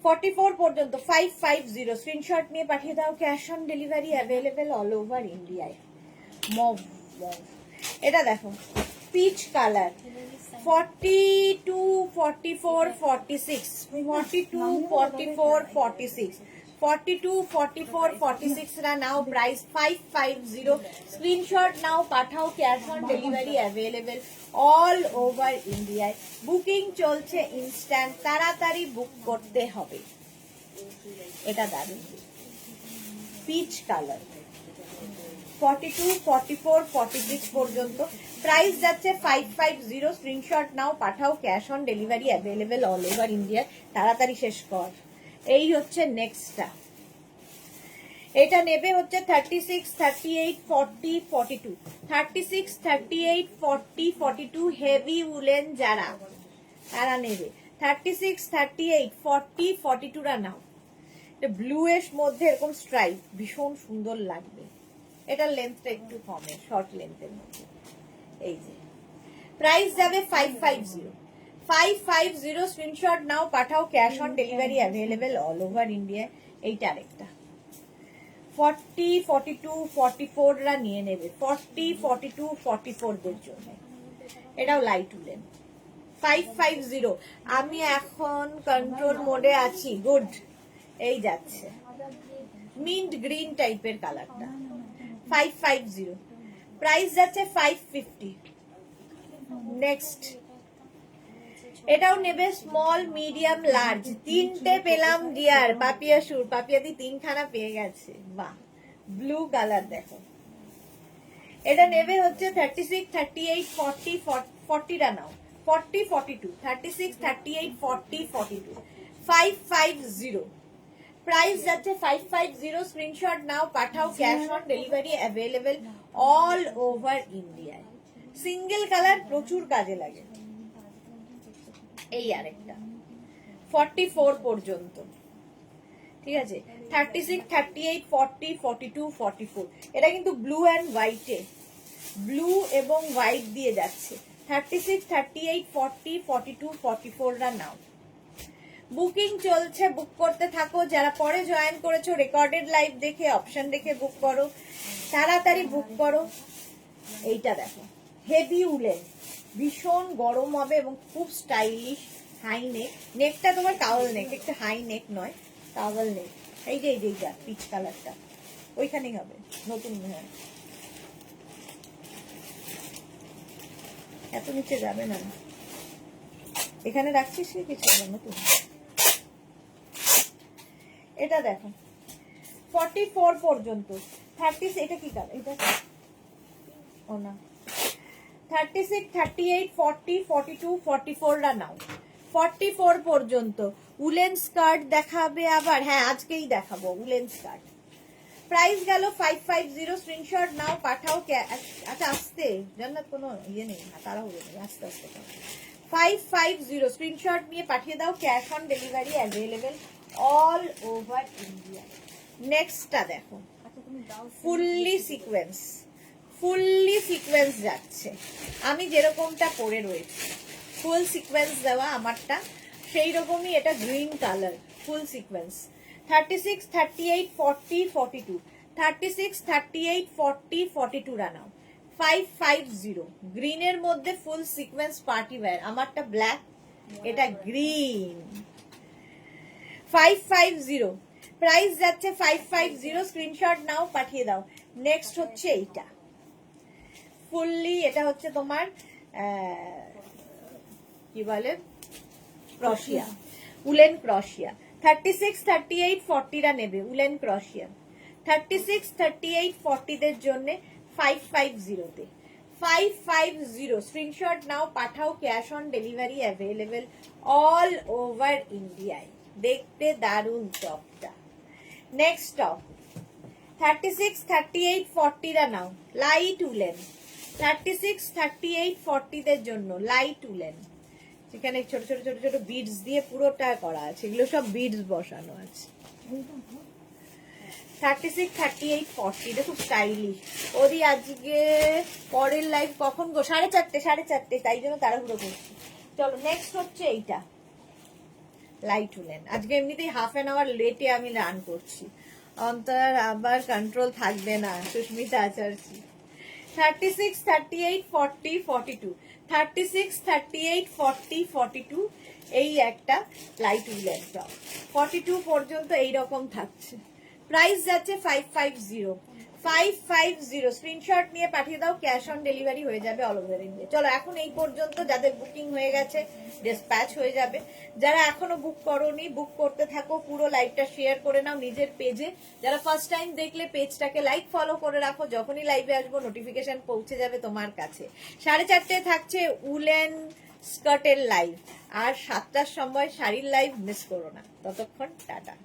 44 পর্যন্ত 550 স্ক্রিনশট নিয়ে পাঠিয়ে দাও, cash on delivery available all over ইন্ডিয়ায়। মভ মভ, এটা দেখো পিচ কালার, 42 44 46 42 44 46 42 44 46 রা নাও, প্রাইস 550। স্ক্রিনশট নাও পাঠাও, cash on delivery available all over ইন্ডিয়ায়। বুকিং চলছে ইনস্ট্যান্ট, তাড়াতাড়ি বুক করতে হবে। এটা দারুণ পিচ কালার, 42 44 46 পর্যন্ত, প্রাইস যাচ্ছে 550। স্ক্রিনশট নাও পাঠাও, cash on delivery available all over India. তাড়াতাড়ি শেষ কর। এই হচ্ছে নেক্সটটা, এটা নেবে হচ্ছে 36 38 40 42 36 38 40 42 হেভি উলেন যারা তারা নেবে। 36 38 40 42 রা নাও। ব্লু এর মধ্যে এরকম স্ট্রাইপ ভীষণ সুন্দর লাগবে। এটার লেন্থটা একটু কমে, শর্ট লেন্থের মধ্যে। এই যে প্রাইস যাবে 550 550। স্ক্রিনশট নাও পাঠাও, cash on delivery available all over India. এইটা আরেকটা 40 42 44 রা নিয়ে নেবে, 40 42 44 দের জন্য। এটাও লাইট উলেন 550। আমি এখন কন্ট্রোল মোডে আছি, গুড। এই যাচ্ছে মিন্ট গ্রিন টাইপের কালারটা, 550। প্রাইস যাচ্ছে 550। নেক্সট এটাও নেবে স্মল মিডিয়াম লার্জ, তিনটে পেলাম ডিয়ার। পাপিয়া সুর, পাপিয়াদি তিনখানা পেয়ে গেছে, বাহ। ব্লু কালার দেখো, এটা নেবে হচ্ছে 36 38 40 40 টা নাও, 40 42 36 38 40 42 550। প্রাইস যাচ্ছে 550। স্ক্রিনশট নাও পাঠাও, cash on delivery available all over ইন্ডিয়ায়। সিঙ্গেল কালার প্রচুর কাজে লাগে। এই আরেকটা 44 পর্যন্ত, ঠিক আছে। 36 38 40 42 44, এটা কিন্তু ব্লু অ্যান্ড হোয়াইটে, ব্লু এবং হোয়াইট দিয়ে যাচ্ছে। 36 38 40 42 44 রা নাও। বুকিং চলছে, বুক করতে থাকো। যারা পরে জয়েন করেছো রেকর্ডেড লাইভ দেখে অপশন দেখে বুক করো, তাড়াতাড়ি বুক করো। এইটা দেখো হেভি উলেন, ভীষণ গরম হবে এবং খুব স্টাইলিশ। হাই নেক, নেকটা তোমার টাওয়েল নেক, একটু হাই নেক নয়, টাওয়েল নেক। এই যে এইটা পিচ কালারটা ওইখানেই হবে, নতুন। হ্যাঁ, এত নিচে যাবে না, এখানে রাখছিস কি কিছু নতুন। এটা দেখো 44 পর্যন্ত, 30, এটা কি কালার, এটা ও না, 36 38 40 42 44 রা নাও। 44 পর্যন্ত উলেন স্কার্ট দেখাবে আবার, হ্যাঁ আজকেই দেখাবো উলেন স্কার্ট। প্রাইস গেল 550। স্ক্রিনশট নাও পাঠাও, আচ্ছা আসতে জান্নাত কোনো ইয়ে নেই, তাড়াহুড়ো নেই, আস্তে আস্তে 550। স্ক্রিনশট নিয়ে পাঠিয়ে দাও, cash on delivery available all over India. নেক্সটটা দেখো ফুললি সিকোয়েন্স, ফুললি সিকোয়েন্স যাচ্ছে। আমি যেরকমটা পরে রয়েছি ফুল সিকোয়েন্স দেওয়া আমারটা, সেই রকমই। এটা গ্রিন কালার, ফুল সিকোয়েন্স। 36 38 40 42 36 38 40 42 রা নাও। 550 গ্রিনের মধ্যে ফুল সিকোয়েন্স পার্টি ওয়্যার। আমারটা ব্ল্যাক, এটা গ্রিন। 550 প্রাইস যাচ্ছে 550। স্ক্রিনশট নাও পাঠিয়ে দাও। নেক্সট হচ্ছে এইটা ফুললি, এটা হচ্ছে তোমার কি বলে ক্রশিয়া, উলেন ক্রশিয়া। 36 38 40 রা নেবে উলেন ক্রশিয়া। 36 38 40 দের জন্য 550 তে 550। স্ক্রিনশট নাও পাঠাও, cash on delivery available all over ইন্ডিয়ায়। দেখতে দারুণ টপটা। নেক্সট টপ 36 38 40 রা নাও, লাইট উলেন। 36 38 40 দের জন্য লাইট উলেন, যেখানে ছোট ছোট ছোট ছোট বিডস দিয়ে পুরোটা করা আছে, এগুলো সব বিডস বসানো আছে। 36 38 40, এটা খুব স্টাইলিশ। ওদি আজকে পরের লাইভ কখন গো? 4:30 তাই জন্য তাড়াহুড়ো করছি। চলো নেক্সট হচ্ছে এইটা লাইট উলেন। আজকে এমনিতেই হাফ অ্যান আওয়ার লেটে আমি রান করছি, অন্তর আবার কন্ট্রোল থাকবে না। সুস্মিতা আচার্যি 36, 38, 40, 42, 36, 38, 40, 42 এই একটা লাইট উলেন টপ। 42 পর্যন্ত এইরকম থাকছে। প্রাইস যাচ্ছে 550, 550। স্ক্রিনশট নিয়ে পাঠিয়ে দাও, ক্যাশ অন ডেলিভারি হয়ে যাবে অল ওভার ইন্ডিয়া। চলো এখন এই পর্যন্ত, যাদের বুকিং হয়ে গেছে ডিসপ্যাচ হয়ে যাবে। যারা এখনো বুক করোনি, বুক করতে থাকো, পুরো লাইভটা শেয়ার করে নাও নিজের পেজে। যারা ফার্স্ট টাইম দেখলে পেজটাকে লাইক ফলো করে রাখো, যখনই লাইভে আসবো নোটিফিকেশন পৌঁছে যাবে তোমার কাছে। 4:30 থাকছে উলেন স্কার্টের লাইভ, আর 7টার সময় শাড়ির লাইভ মিস করো না। ততক্ষণ টাটা।